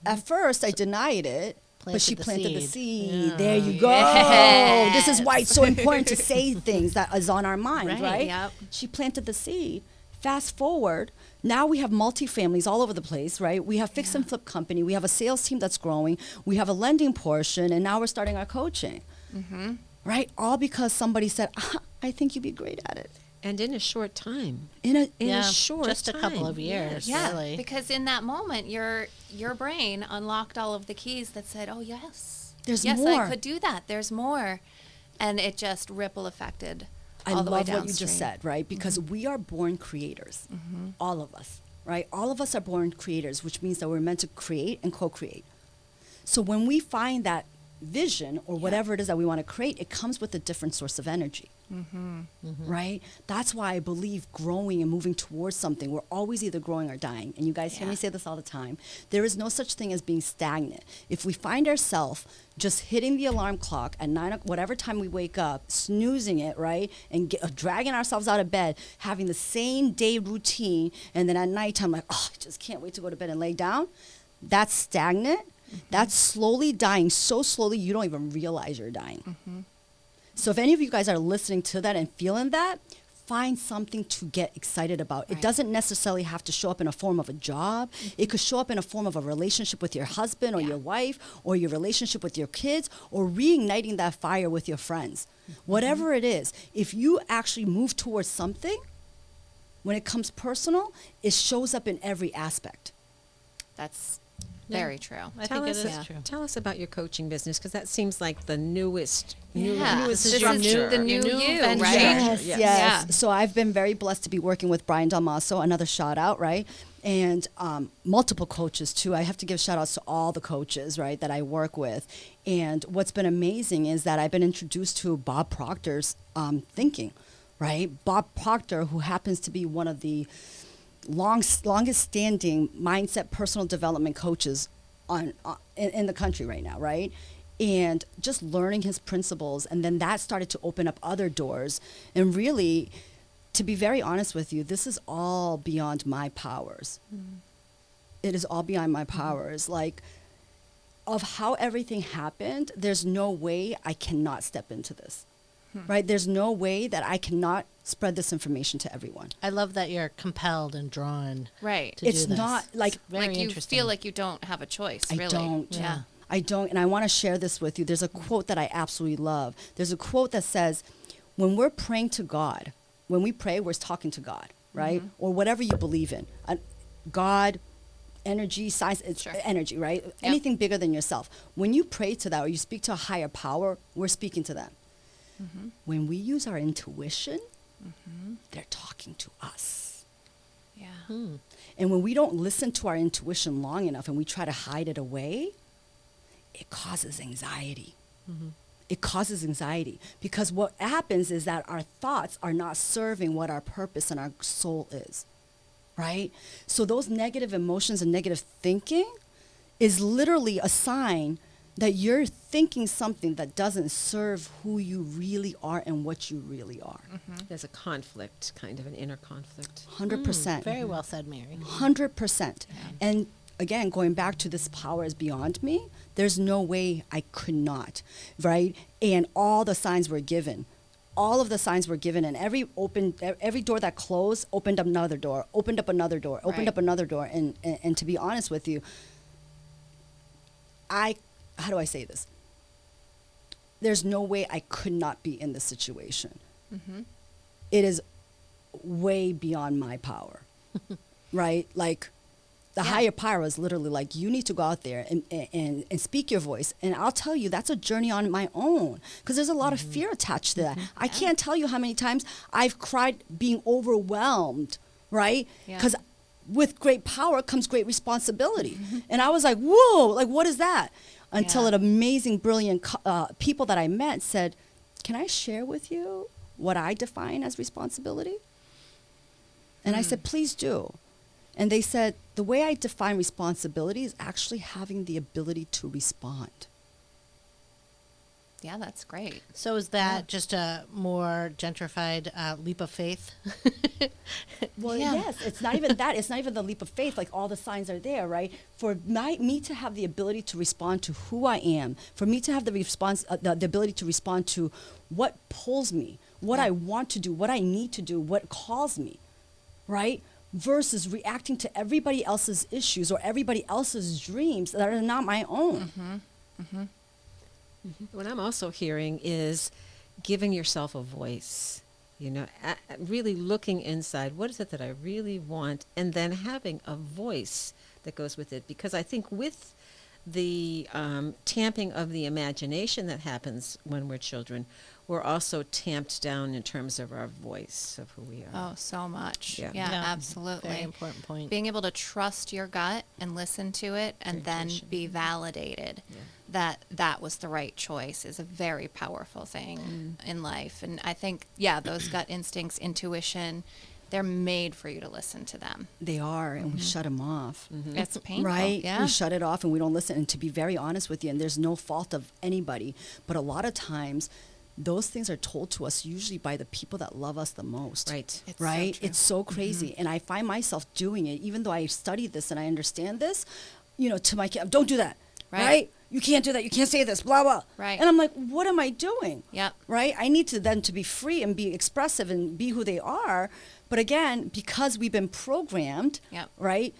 At first, I denied it, but she planted the seed. Yeah. There you go. Yes. This is why it's so important to say things that is on our mind, Right. right? Yep. She planted the seed. Fast forward, now we have multifamilies all over the place, right? We have fix and flip company. We have a sales team that's growing. We have a lending portion, and now we're starting our coaching, right? All because somebody said, I think you'd be great at it. And in a short time. In a a short just a couple time. of years, Yeah, really. because in that moment, your brain unlocked all of the keys that said, "Oh yes, There's yes, more. I could do that. There's more. And it just ripple affected I all the way love downstream. what you just said, right? Because we are born creators, all of us, right? All of us are born creators, which means that we're meant to create and co-create. So when we find that vision or whatever it is that we want to create, it comes with a different source of energy, right? That's why I believe growing and moving towards something, we're always either growing or dying. And you guys hear me say this all the time. There is no such thing as being stagnant. If we find ourselves just hitting the alarm clock at 9 o'clock, whatever time we wake up, snoozing it, right? And dragging ourselves out of bed, having the same day routine, and then at nighttime, like, oh, I just can't wait to go to bed and lay down. That's stagnant. That's slowly dying, so slowly you don't even realize you're dying. So if any of you guys are listening to that and feeling that, find something to get excited about. Right. It doesn't necessarily have to show up in a form of a job. It could show up in a form of a relationship with your husband or your wife, or your relationship with your kids, or reigniting that fire with your friends. Whatever it is, if you actually move towards something, when it comes personal, it shows up in every aspect. That's very true. I think it is true. Tell us about your coaching business, because that seems like the newest Yeah. newest This is structure. the new you, venture. right? Yes, Yes. yes. Yeah. So I've been very blessed to be working with Brian Dalmaso, another shout out, right? And multiple coaches too. I have to give shout outs to all the coaches, right, that I work with. And what's been amazing is that I've been introduced to Bob Proctor's thinking, right? Bob Proctor, who happens to be one of the longest standing mindset personal development coaches in the country right now, right? And just learning his principles, and then that started to open up other doors. And really, to be very honest with you, this is all beyond my powers. It is all beyond my powers. Like, of how everything happened, there's no way I cannot step into this, right? There's no way that I cannot spread this information to everyone. I love that you're compelled and drawn Right. to It's do this. not like Very like you interesting. feel like you don't have a choice, I really. don't. Yeah. I don't, and I want to share this with you. There's a quote that I absolutely love. There's a quote that says, when we're praying to God, when we pray, we're talking to God, right? Or whatever you believe in. God, energy, science, it's Sure. energy, right? Anything bigger than yourself. When you pray to that or you speak to a higher power, we're speaking to them. When we use our intuition, they're talking to us. Yeah. And when we don't listen to our intuition long enough and we try to hide it away, it causes anxiety. It causes anxiety because what happens is that our thoughts are not serving what our purpose and our soul is, right? So those negative emotions and negative thinking is literally a sign that you're thinking something that doesn't serve who you really are and what you really are. There's a conflict, kind of an inner conflict. 100%. Very well said, Mary. 100%. And again, going back to this power is beyond me, there's no way I could not, right? And all the signs were given. All of the signs were given, and every door that closed opened up another door, opened up another door, opened Right. up another door. And to be honest with you, how do I say this? There's no way I could not be in this situation. It is way beyond my power, right? Like, the higher power is literally like, you need to go out there and speak your voice. And I'll tell you, that's a journey on my own because there's a lot of fear attached to that. I can't tell you how many times I've cried being overwhelmed, right? Yeah. Because with great power comes great responsibility. And I was like, whoa, like, what is that? Until an amazing, brilliant people that I met said, can I share with you what I define as responsibility? And I said, please do. And they said, the way I define responsibility is actually having the ability to respond. Yeah, that's great. So is that just a more gentrified leap of faith? Well, Yeah. yes, it's not even that. It's not even the leap of faith. Like, all the signs are there, right? For me to have the ability to respond to who I am, for me to have the the ability to respond to what pulls me, what I want to do, what I need to do, what calls me, right? Versus reacting to everybody else's issues or everybody else's dreams that are not my own. What I'm also hearing is giving yourself a voice, really looking inside. What is it that I really want? And then having a voice that goes with it. Because I think with the tamping of the imagination that happens when we're children, we're also tamped down in terms of our voice of who we are. Oh, so much. Yeah. Yeah, Yeah. absolutely. Very important point. Being able to trust your gut and listen to it and then Intuition. be validated that that was the right choice is a very powerful thing in life. And I think, those gut instincts, intuition, they're made for you to listen to them. They are, and we shut them off. It's painful. Right? Yeah. We shut it off and we don't listen. And to be very honest with you, and there's no fault of anybody, but a lot of times those things are told to us usually by the people that love us the most. Right. It's so Right? true. It's so crazy. And I find myself doing it, even though I studied this and I understand this, to my kid, don't do that. Right? You can't do that. You can't say this, blah, blah. Right. And I'm like, what am I doing? Yep. Right? I need to them to be free and be expressive and be who they are. But again, because we've been programmed, Yep. right?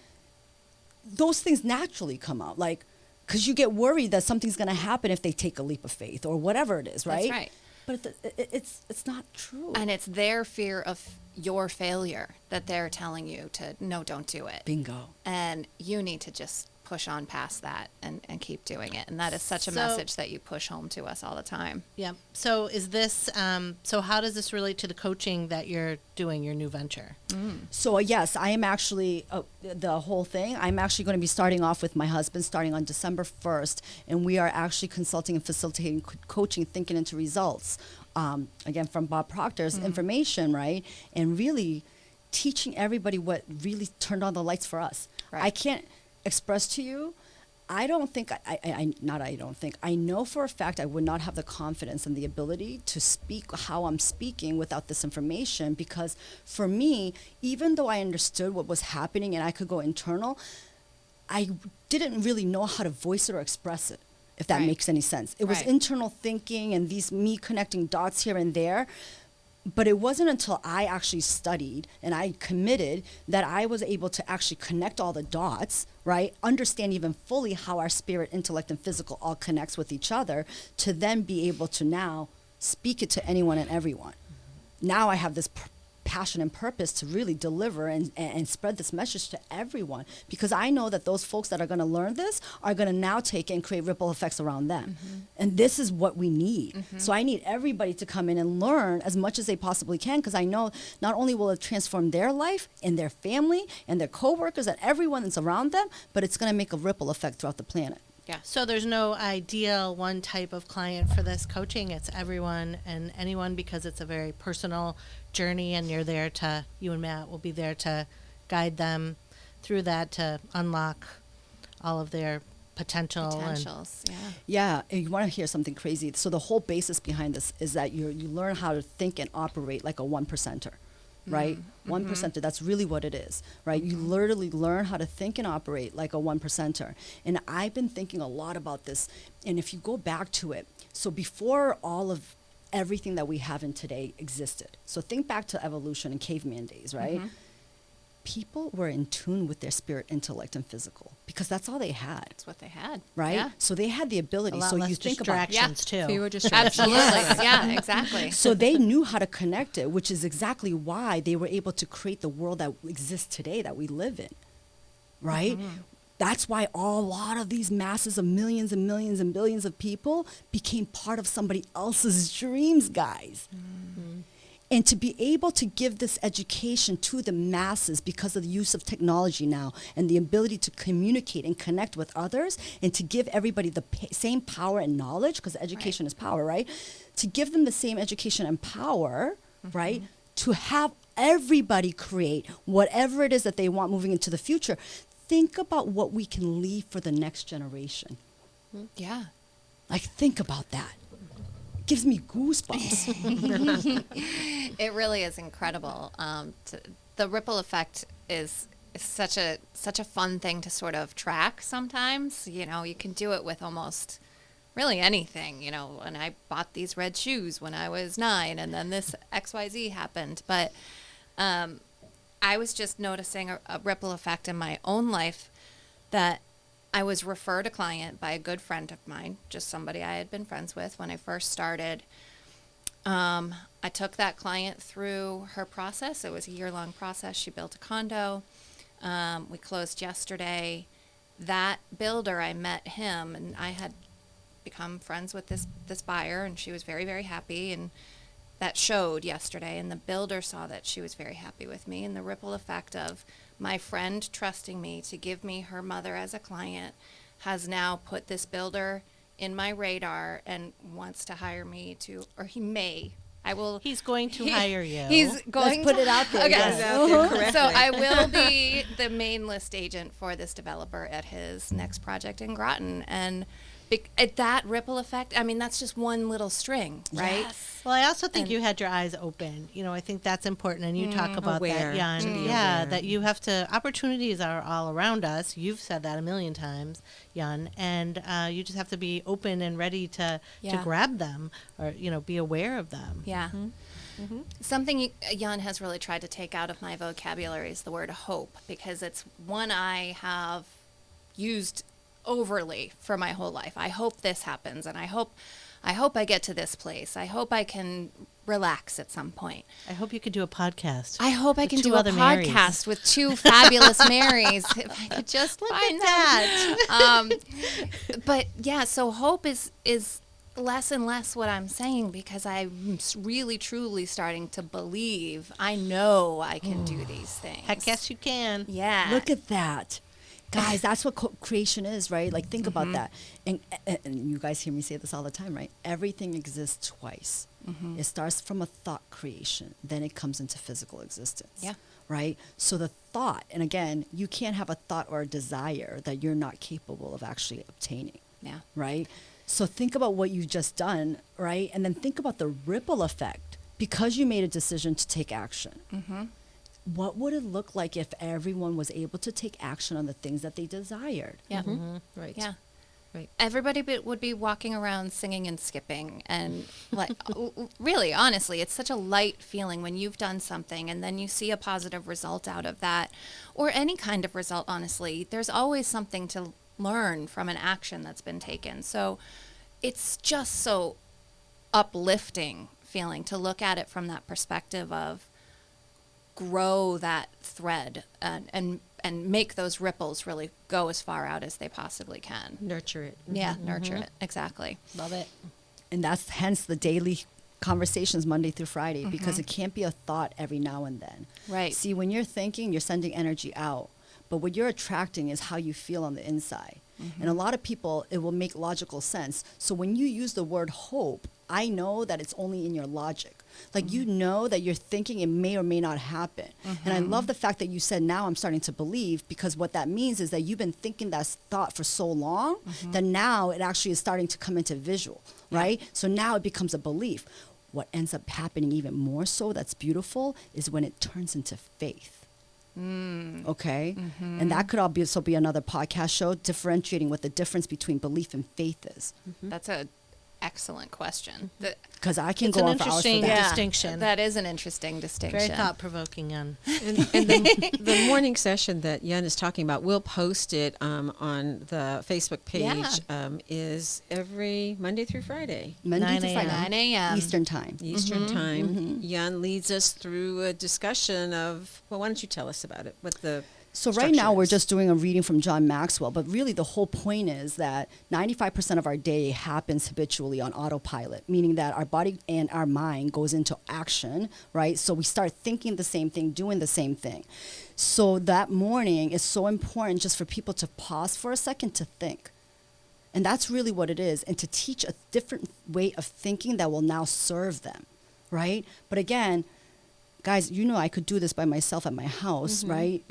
Those things naturally come out. Like, because you get worried that something's going to happen if they take a leap of faith or whatever it is, right? That's right. But it's not true. And it's their fear of your failure that they're telling you to, no, don't do it. Bingo. And you need to just push on past that and keep doing it. And that is such a So- message that you push home to us all the time. Yeah. So is this, so how does this relate to the coaching that you're doing, your new venture? So yes, I am actually the whole thing. I'm actually going to be starting off with my husband starting on December 1st, and we are actually consulting and facilitating coaching, thinking into results. Again, from Bob Proctor's information, right, and really teaching everybody what really turned on the lights for us. Right. I can't express to you. I don't think I know for a fact I would not have the confidence and the ability to speak how I'm speaking without this information, because for me, even though I understood what was happening and I could go internal, I didn't really know how to voice it or express it, if that Right. makes any sense. It was Right. internal thinking and me connecting dots here and there. But it wasn't until I actually studied and I committed that I was able to actually connect all the dots, right? Understand even fully how our spirit, intellect, and physical all connects with each other, to then be able to now speak it to anyone and everyone. Now I have this passion and purpose to really deliver and spread this message to everyone, because I know that those folks that are going to learn this are going to now take it and create ripple effects around them. And this is what we need. So I need everybody to come in and learn as much as they possibly can, because I know not only will it transform their life and their family and their coworkers and everyone that's around them, but it's going to make a ripple effect throughout the planet. Yeah. So there's no ideal one type of client for this coaching. It's everyone and anyone, because it's a very personal journey, and you and Matt will be there to guide them through that, to unlock all of their potentials. Yeah, and you want to hear something crazy. So the whole basis behind this is that you learn how to think and operate like a one percenter, right? One percenter, that's really what it is, right? You literally learn how to think and operate like a one percenter. And I've been thinking a lot about this. And if you go back to it, so before all of everything that we have in today existed, so think back to evolution and caveman days, right? People were in tune with their spirit, intellect, and physical, because that's all they had, That's what they had. right? Yeah. So they had the A ability. lot So less you think about distractions too. Fewer distractions. Absolutely. Yeah, exactly. so they knew how to connect it, which is exactly why they were able to create the world that exists today, that we live in, right? That's why a lot of these masses of millions and millions and billions of people became part of somebody else's dreams, guys. And to be able to give this education to the masses because of the use of technology now and the ability to communicate and connect with others, and to give everybody the same power and knowledge, because education is power, right? To give them the same education and power, right? To have everybody create whatever it is that they want moving into the future. Think about what we can leave for the next generation. Yeah. Like, think about that. It gives me goosebumps. It really is incredible. The ripple effect is such a fun thing to sort of track sometimes. You know, you can do it with almost really anything. You know, when I bought these red shoes when I was 9, and then this XYZ happened. But I was just noticing a ripple effect in my own life, that I was referred a client by a good friend of mine, just somebody I had been friends with when I first started. I took that client through her process. It was a year-long process. She built a condo. We closed yesterday. that builder, I met him, and I had become friends with this buyer, and she was very, very happy, and that showed yesterday. And the builder saw that she was very happy with me, and the ripple effect of my friend trusting me to give me her mother as a client has now put this builder in my radar and wants to hire me to, or he may. I will. He's going to hire you. He's going Let's put to it out there. Okay. Yes. Out there correctly. So I will be the main list agent for this developer at his next project in Groton. And at that ripple effect, I mean, that's just one little string, right? Yes. Well, I also think And- you had your eyes open. You know, I think that's important. And you talk about Aware. that, Jan. To be Yeah, aware. that you have to, opportunities are all around us. You've said that a million times, Jan. And you just have to be open and ready to Yeah. grab them or, you know, be aware of them. Yeah. Something Jan has really tried to take out of my vocabulary is the word hope, because it's one I have used overly for my whole life. I hope this happens, and I hope I get to this place. I hope I can relax at some point. I hope you could do a podcast. I hope I With can two do a other Marys. podcast with two fabulous Marys. If I could just find that. But yeah, so hope is less and less what I'm saying, because I'm really truly starting to believe I know I can do these things. Heck yes, you can. Yeah. Look at that. Guys, that's what creation is, right? Like, think about that. And you guys hear me say this all the time, right? Everything exists twice. It starts from a thought creation, then it comes into physical existence. Yeah. Right? So the thought, and again, you can't have a thought or a desire that you're not capable of actually obtaining. Yeah. Right? So think about what you've just done, right? And then think about the ripple effect because you made a decision to take action. What would it look like if everyone was able to take action on the things that they desired? Yeah. Right. Yeah. Right. Everybody would be walking around singing and skipping, and like really, honestly, it's such a light feeling when you've done something and then you see a positive result out of that, or any kind of result. Honestly, there's always something to learn from an action that's been taken. So it's just so uplifting feeling to look at it from that perspective of grow that thread and make those ripples really go as far out as they possibly can. Nurture it. Yeah, nurture it. Exactly. Love it. And that's hence the daily conversations Monday through Friday, because it can't be a thought every now and then. Right. See, when you're thinking, you're sending energy out. But what you're attracting is how you feel on the inside. And a lot of people, it will make logical sense. So when you use the word hope, I know that it's only in your logic. Like, you know that you're thinking it may or may not happen. And I love the fact that you said, now I'm starting to believe, because what that means is that you've been thinking that thought for so long that now it actually is starting to come into visual, right? So now it becomes a belief. What ends up happening even more so, that's beautiful, is when it turns into faith. Okay? And that could also be another podcast show, differentiating what the difference between belief and faith is. That's a excellent question. Because I can It's go an on for hours for interesting that. distinction. That is an interesting distinction. Very thought-provoking, Jan. And the morning session that Jan is talking about, we'll post it on the Facebook page, is every Monday through Friday. Monday 9 to a.m. Friday. 9 a.m. Eastern time. Eastern time. Jan leads us through a discussion of, well, why don't you tell us about it? What the So right now we're structure is. just doing a reading from John Maxwell, but really the whole point is that 95% of our day happens habitually on autopilot, meaning that our body and our mind goes into action, right? So we start thinking the same thing, doing the same thing. So that morning is so important just for people to pause for a second to think. And that's really what it is, and to teach a different way of thinking that will now serve them, right? But again, guys, you know I could do this by myself at my house, right?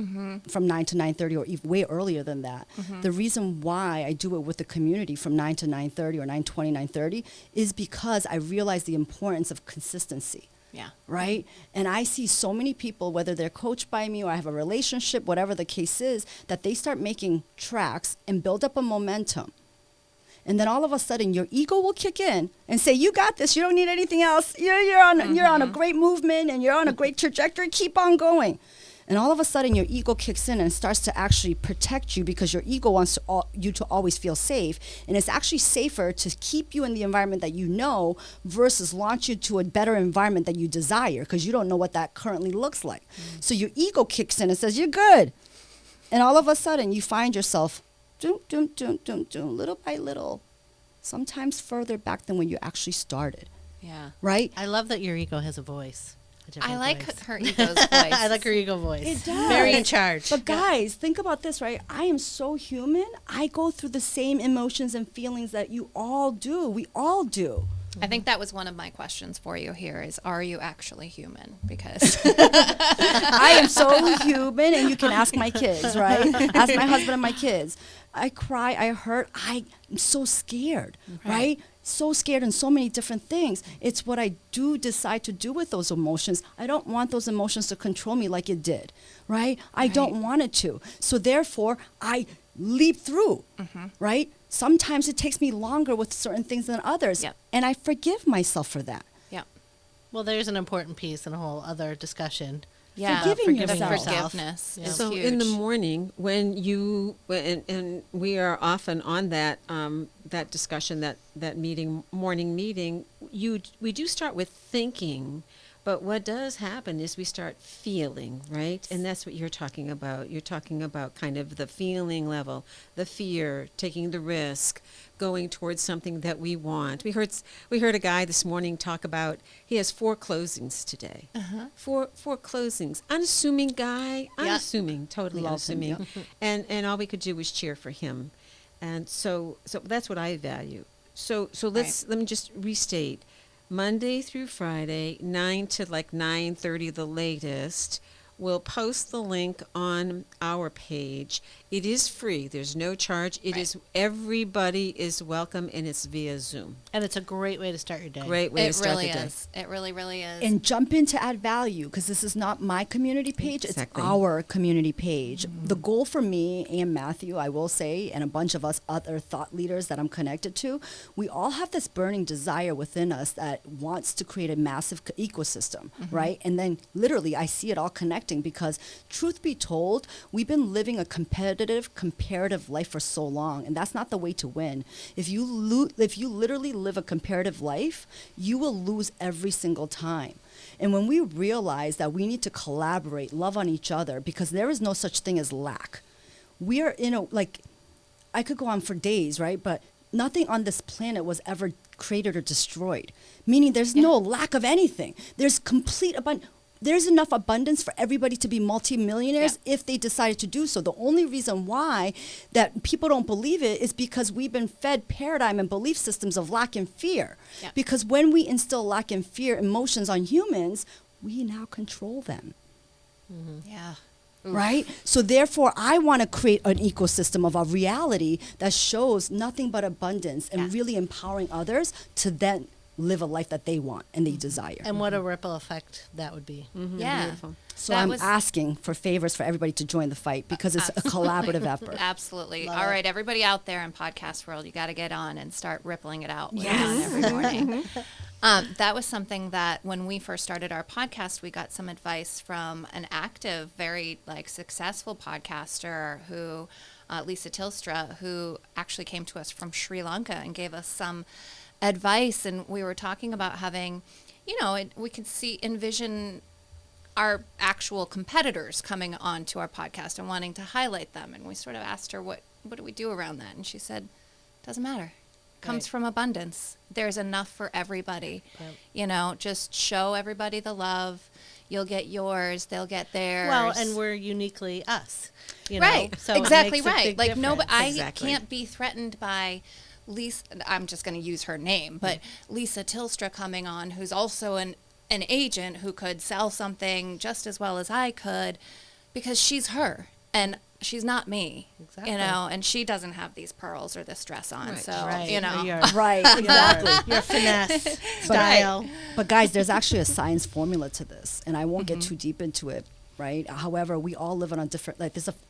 From 9 to 9:30 or even way earlier than that. The reason why I do it with the community from 9 to 9:30 or 9:20, 9:30 is because I realize the importance of consistency. Yeah. Right? And I see so many people, whether they're coached by me or I have a relationship, whatever the case is, that they start making tracks and build up a momentum. And then all of a sudden, your ego will kick in and say, "You got this. You don't need anything else. You're on a great movement and you're on a great trajectory. Keep on going." And all of a sudden, your ego kicks in and starts to actually protect you, because your ego wants you to always feel safe. And it's actually safer to keep you in the environment that you know versus launch you to a better environment that you desire, because you don't know what that currently looks like. So your ego kicks in and says, "You're good." And all of a sudden, you find yourself little by little, sometimes further back than when you actually started, Yeah. right? I love that your ego has a voice. A I different like voice. her ego's voice. I like her ego voice. It does. Very in charge. But guys, think about this, right? I am so human. I go through the same emotions and feelings that you all do. We all do. I think that was one of my questions for you here is, are you actually human? Because I am so human, and you can ask my kids, right? Ask my husband and my kids. I cry, I hurt, I'm so scared, right? So scared in so many different things. It's what I do decide to do with those emotions. I don't want those emotions to control me like it did, right? I don't want it to. So therefore, I leap through, right? Sometimes it takes me longer with certain things than others, Yep. and I forgive myself for that. yeah. Well, there's an important piece in a whole other discussion. Yeah. Forgiving The yourself. forgiveness is So huge. in the morning, when you and we are often on that that discussion, that meeting, morning meeting, we do start with thinking, but what does happen is we start feeling, right? And that's what you're talking about. You're talking about kind of the feeling level, the fear, taking the risk, going towards something that we want. We heard a guy this morning talk about he has 4 closings today. Four closings. Unassuming guy. Unassuming, totally Love him, unassuming. And all we could do was cheer for him. And so that's what I value. So let me just restate. Monday through Friday, 9 to like 9:30 the latest. We'll post the link on our page. It is free. There's no charge. It is, everybody is welcome, and it's via Zoom. And it's a great way to start your day. Great way to It start really the day. is. It really, really is. And jump in to add value, because this is not my community page, Exactly. it's our community page. The goal for me and Matthew, I will say, and a bunch of us other thought leaders that I'm connected to, we all have this burning desire within us that wants to create a massive ecosystem, right? And then literally I see it all connecting, because truth be told, we've been living a comparative life for so long, and that's not the way to win. If you literally live a comparative life, you will lose every single time. And when we realize that we need to collaborate, love on each other, because there is no such thing as lack. We are I could go on for days, right? But nothing on this planet was ever created or destroyed, meaning there's no lack of anything. There's complete abundance. There's enough abundance for everybody to be multimillionaires if they decided to do so. The only reason why that people don't believe it is because we've been fed paradigm and belief systems of lack and fear. Yeah. Because when we instill lack and fear emotions on humans, we now control them. yeah. Right? So therefore, I want to create an ecosystem of a reality that shows nothing but abundance and really empowering others to then live a life that they want and they desire. And what a ripple effect that would be. Yeah. Beautiful. So That I'm was- asking for favors for everybody to join the fight, because it's a collaborative effort. Absolutely. Love All it. right, everybody out there in podcast world, you got to get on and start rippling it out with Dawn every morning. That was something that when we first started our podcast, we got some advice from an active, very successful podcaster who, Lisa Tilstra, who actually came to us from Sri Lanka and gave us some advice. And we were talking about having, we could envision our actual competitors coming on to our podcast and wanting to highlight them. And we sort of asked her, what do we do around that? And she said, doesn't matter. It comes from abundance. There's enough for everybody. Just show everybody the love. You'll get yours. They'll get theirs. Well, and we're uniquely us. right. So it exactly makes a right. big No, but difference. I Exactly. can't be threatened by Lisa. I'm just going to use her name, but Lisa Tilstra coming on, who's also an agent who could sell something just as well as I could, because she's her and she's not me. Exactly. And she doesn't have these pearls or this dress on. Right. So, Right. Your, Right, exactly. your finesse, style. But guys, there's actually a science formula to this, and I won't get too deep into it. Right. However, we all live on a different,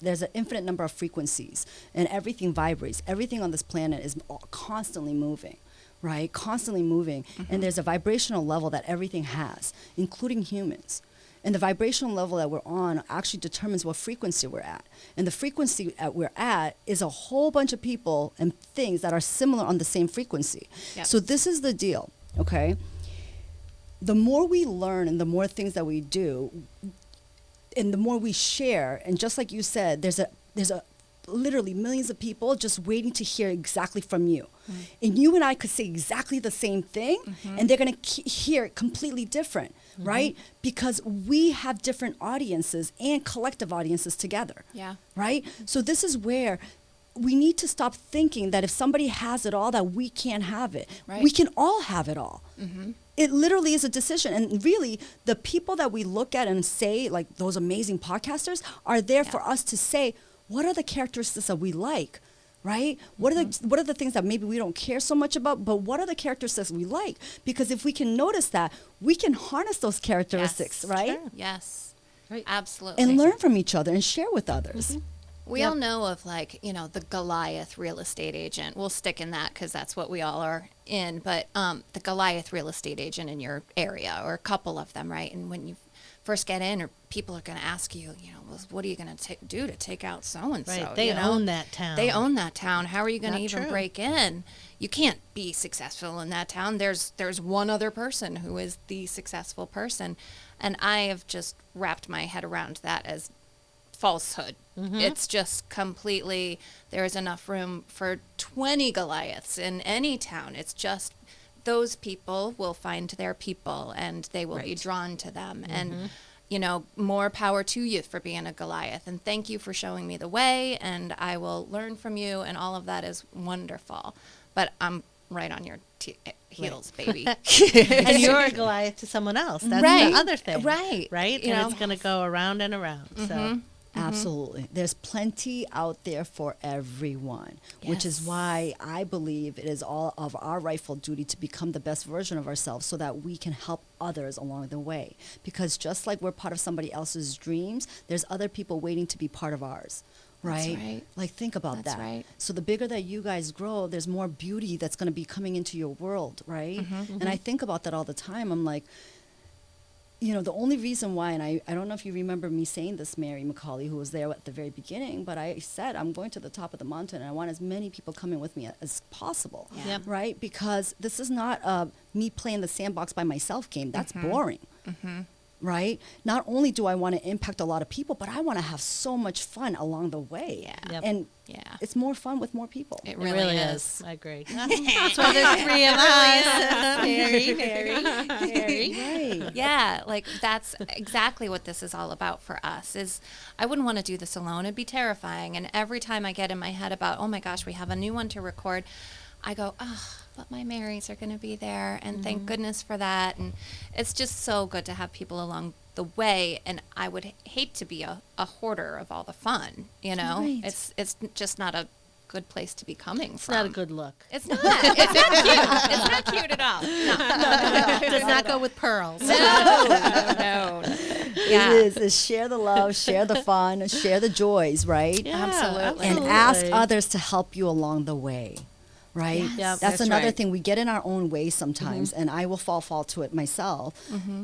there's an infinite number of frequencies, and everything vibrates. Everything on this planet is constantly moving, right? Constantly moving. And there's a vibrational level that everything has, including humans. And the vibrational level that we're on actually determines what frequency we're at. And the frequency that we're at is a whole bunch of people and things that are similar on the same frequency. Yep. So this is the deal, okay? The more we learn and the more things that we do, and the more we share, and just like you said, there's a literally millions of people just waiting to hear exactly from you. And you and I could say exactly the same thing, and they're going to hear it completely different, right? Because we have different audiences and collective audiences together. Yeah. Right? So this is where we need to stop thinking that if somebody has it all, that we can't have it. Right. We can all have it all. It literally is a decision. And really, the people that we look at and say, like those amazing podcasters, are there for us to say, what are the characteristics that we like? Right? What are the things that maybe we don't care so much about, but what are the characteristics we like? Because if we can notice that, we can harness those characteristics, Yes. right? Sure. Yes. Right. Absolutely. And learn from each other and share with others. We all know of, like, you know, the Goliath real estate agent. We'll stick in that because that's what we all are in. But the Goliath real estate agent in your area, or a couple of them, right? And when you first get in, or people are going to ask you, you know, well, what are you going to do to take out so-and-so? Right. They you know? own that town. They own that town. How are you going to Not even true. break in? You can't be successful in that town. There's one other person who is the successful person. And I have just wrapped my head around that as falsehood. It's just completely, there is enough room for 20 Goliaths in any town. It's just those people will find their people, and they will be drawn to them. And, you know, more power to you for being a Goliath. And thank you for showing me the way, and I will learn from you, and all of that is wonderful. But I'm right on your heels, baby. And you're a Goliath to someone else. That's Right. the other thing. Right. Right? You And know? it's going to go around and around. So Absolutely. There's plenty out there for everyone, which is Yes. why I believe it is all of our rightful duty to become the best version of ourselves so that we can help others along the way. Because just like we're part of somebody else's dreams, there's other people waiting to be part of ours. That's Right? right. Like, think about That's that. right. So the bigger that you guys grow, there's more beauty that's going to be coming into your world, right? And I think about that all the time. I'm like, you know, the only reason why, and I don't know if you remember me saying this, Mairi McCauley, who was there at the very beginning, but I said, I'm going to the top of the mountain, and I want as many people coming with me as possible, Yeah. Yep. right? Because this is not a me playing the sandbox by myself game. That's boring. Right? Not only do I want to impact a lot of people, but I want to have so much fun along the way. Yeah. Yep. And Yeah. it's more fun with more people. It it really, is. I agree. That's why there's three of us. Mary. Right. Yeah, like that's exactly what this is all about for us. Is I wouldn't want to do this alone. It'd be terrifying. And every time I get in my head about, oh my gosh, we have a new one to record, I go, oh, but my Marys are going to be there, and thank goodness for that. And it's just so good to have people along the way. And I would hate to be a hoarder of all the fun. You know, Right. it's just not a good place to be coming It's from. not a good look. It's not. It's not cute. It's not cute at all. No. Does not go with pearls. No. Yeah. It is share the love, share the fun, share the joys, right? Yeah, Absolutely. And absolutely. ask others to help you along the way. Right? Yes. Yep. That's That's another right. thing. We get in our own way sometimes, and I will fall to it myself,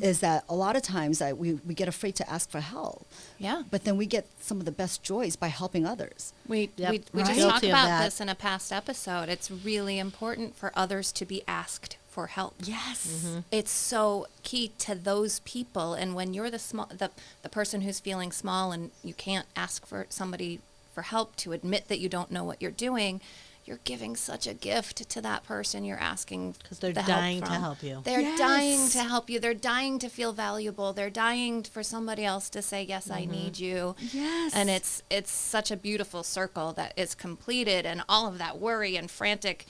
is that a lot of times we get afraid to ask for help. Yeah. But then we get some of the best joys by helping others. We Yep. we Right. just talked Guilty of about that. this in a past episode. It's really important for others to be asked for help. Yes. It's so key to those people. And when you're the person who's feeling small and you can't ask for somebody for help, to admit that you don't know what you're doing, you're giving such a gift to that person you're asking 'Cause they're the dying help to from. help you. They're Yes. dying to help you. They're dying to feel valuable. They're dying for somebody else to say, yes, I need you. Yes. And it's such a beautiful circle that is completed, and all of that worry and frenetic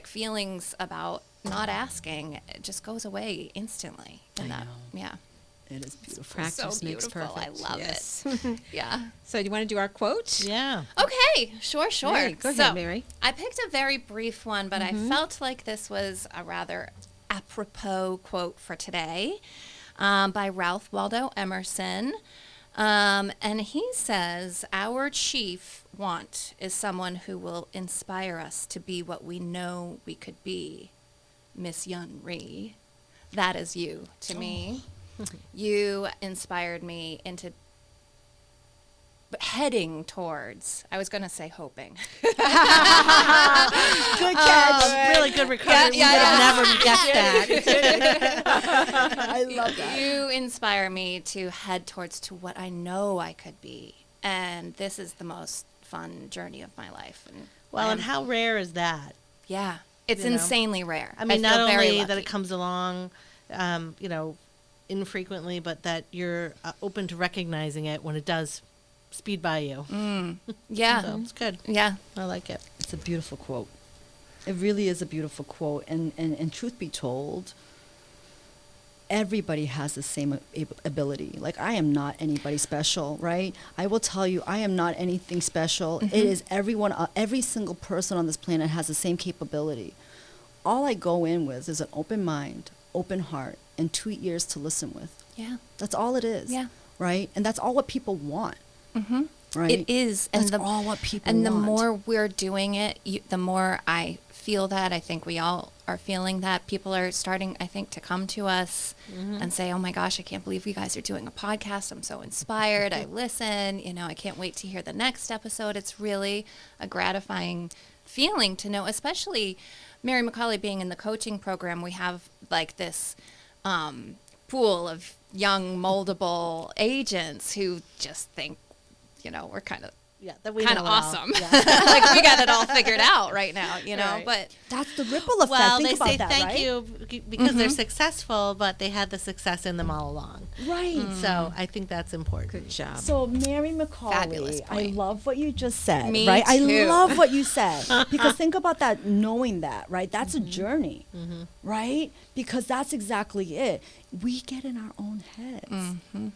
feelings about not asking, it just goes away instantly. And I that, know. yeah. It is beautiful. Practice So makes beautiful. I perfect. love Yes. it. Yeah. So do you want to do our quote? Yeah. Okay, sure. Right, go ahead, So, Mary. I picked a very brief one, but I felt like this was a rather apropos quote for today, by Ralph Waldo Emerson. And he says, our chief want is someone who will inspire us to be what we know we could be. Miss Rhee, that is you to me. You inspired me into heading towards, I was going to say hoping. Good catch. Really good recovery. We would have never guessed that. I love that. You inspire me to head towards to what I know I could be. And this is the most fun journey of my life. And Well, and how rare is that? yeah, it's You know? insanely rare. I mean, feel not very only that lucky. it comes along, infrequently, but that you're open to recognizing it when it does speed by you. Yeah, So it's good. yeah. I like it. It's a beautiful quote. It really is a beautiful quote. And truth be told, everybody has the same ability. Like, I am not anybody special, right? I will tell you, I am not anything special. It is everyone, every single person on this planet has the same capability. All I go in with is an open mind, open heart, and 2 ears to listen with. Yeah. That's all it is. Yeah. Right? And that's all what people want. Mm-hmm. Right? It is. That's all what people and want. the more we're doing it, the more I feel that. I think we all are feeling that. People are starting, I think, to come to us and say, oh my gosh, I can't believe you guys are doing a podcast. I'm so inspired. I listen. I can't wait to hear the next episode. It's really a gratifying feeling to know, especially Mairi McCauley being in the coaching program. We have like this pool of young, moldable agents who just think, we're kind of That we kind know of it all. awesome. Yeah. Like we got it all figured out right now, Right. But That's the ripple effect. Well, Think they about say that, thank right? you because they're successful, but they had the success in them all along. Right. So I think that's important. Good job. So, Mairi McCauley, Fabulous I point. love what you just said, Me right? I too. love what you said because think about that, knowing that, right? That's a journey, right? Because that's exactly it. We get in our own heads,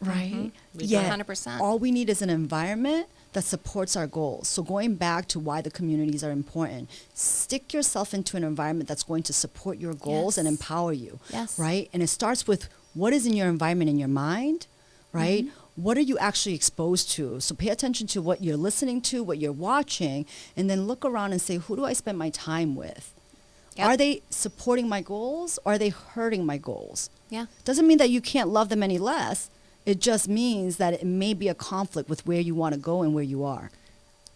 right? We do. Yeah, 100%. all we need is an environment that supports our goals. So going back to why the communities are important, stick yourself into an environment that's going to support your goals and Yes. empower you, Yes. right? And it starts with what is in your environment in your mind, right? What are you actually exposed to? So pay attention to what you're listening to, what you're watching, and then look around and say, who do I spend my time with? Yep. Are they supporting my goals or are they hurting my goals? yeah. Doesn't mean that you can't love them any less. It just means that it may be a conflict with where you want to go and where you are.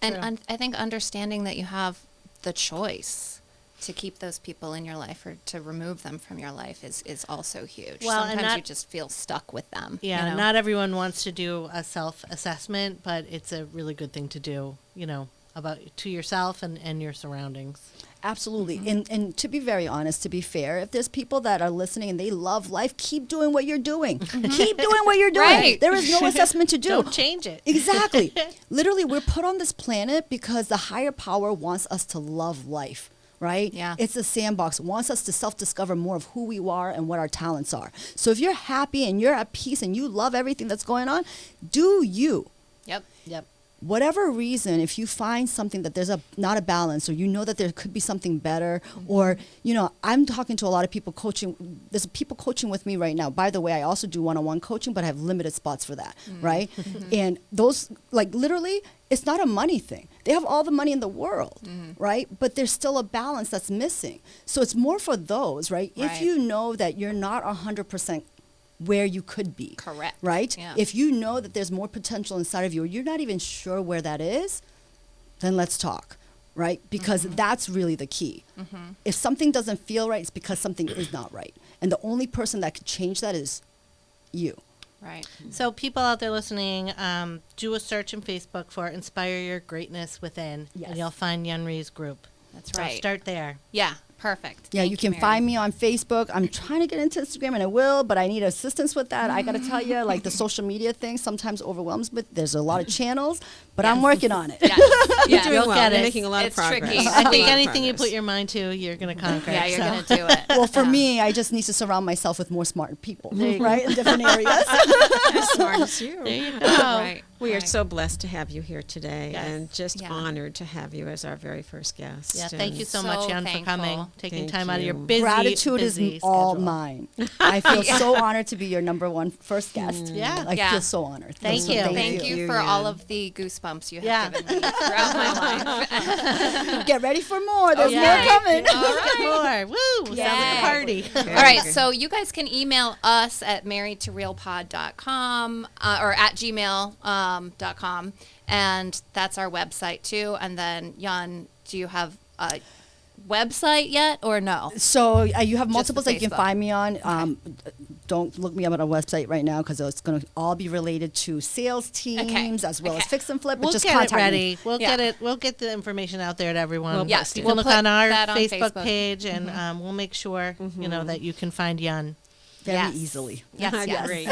And True. I think understanding that you have the choice to keep those people in your life or to remove them from your life is also huge. Well, and sometimes not- you just feel stuck with them. Yeah, you know? not everyone wants to do a self-assessment, but it's a really good thing to do, about to yourself and your surroundings. Absolutely. And to be very honest, to be fair, if there's people that are listening and they love life, keep doing what you're doing. Keep doing what you're doing. Right. There is no assessment to do. Don't change it. Exactly. Literally, we're put on this planet because the higher power wants us to love life, right? Yeah. It's a sandbox. It wants us to self-discover more of who we are and what our talents are. So if you're happy and you're at peace and you love everything that's going on, do you. Yep. Yep. Whatever reason, if you find something that there's not a balance, or that there could be something better, or I'm talking to a lot of people coaching. There's people coaching with me right now. By the way, I also do one-on-one coaching, but I have limited spots for that, right? And those, like, literally, it's not a money thing. They have all the money in the world, right? But there's still a balance that's missing. So it's more for those, right? If Right. you know that you're not 100% where you could be. Correct. Right? Yeah. If you know that there's more potential inside of you, or you're not even sure where that is, then let's talk, right? Because that's really the key. If something doesn't feel right, it's because something is not right. And the only person that could change that is you. Right. So people out there listening, do a search in Facebook for Inspire Your Greatness Within, Yes. and you'll find Rhee's group. That's So right. start there. Yeah. Perfect. Yeah, Thank you can Mairi. find me on Facebook. I'm trying to get into Instagram, and I will, but I need assistance with that. I got to tell you, like, the social media thing sometimes overwhelms, but there's a lot of channels, but I'm working on it. Yes. You're doing You'll well. get You're it. making a lot It's of progress. tricky. I think A lot of anything you progress. put your mind to, you're going to conquer. Yeah, you're so. going to do it. Well, for Yeah. me, I just need to surround myself with more smart people, right, in different areas. As smart as you. There you go. Right. We are right. so blessed to have you here today, Yes. and just Yeah. honored to have you as our very first guest. Yeah, thank you so much, So Jan, for thankful. coming, taking Thank time out of your you. busy, Gratitude busy is all schedule. mine. I feel so honored to be your number one first guest. Yeah. I Yeah. feel so honored. Thank So you. Thank you for Jan. all of the goosebumps you have Yeah. given me throughout my life. Get ready for more. There's yeah. more coming. All right. More. Woo! Sounds like Yay. a party. All right, so you guys can email us at marriedtorealpod.com or at gmail.com, and that's our website too. And then, Jan, do you have website yet, or no? So you have Just multiples the that you can Facebook. find me on. Don't look me up on a website right now because it's going to all be related to sales teams as well as fix and flip. But We'll just get it contact ready. me. We'll Yeah. get it. We'll get the information out there to everyone. Yes, you we'll can look put on our that on Facebook Facebook. page, and we'll make sure that you can find Yun. Very Yes. easily. Yes, yes. Great.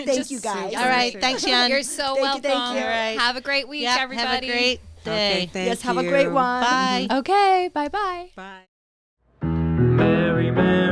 Thank you guys. All right, thanks, Yun. You're so Thank you, welcome. thank you. All right. Have a great week, Yep, everybody. have a great day. Okay, thank Yes, have a you. great one. Bye. Okay, bye-bye. Bye. Mary, Mary.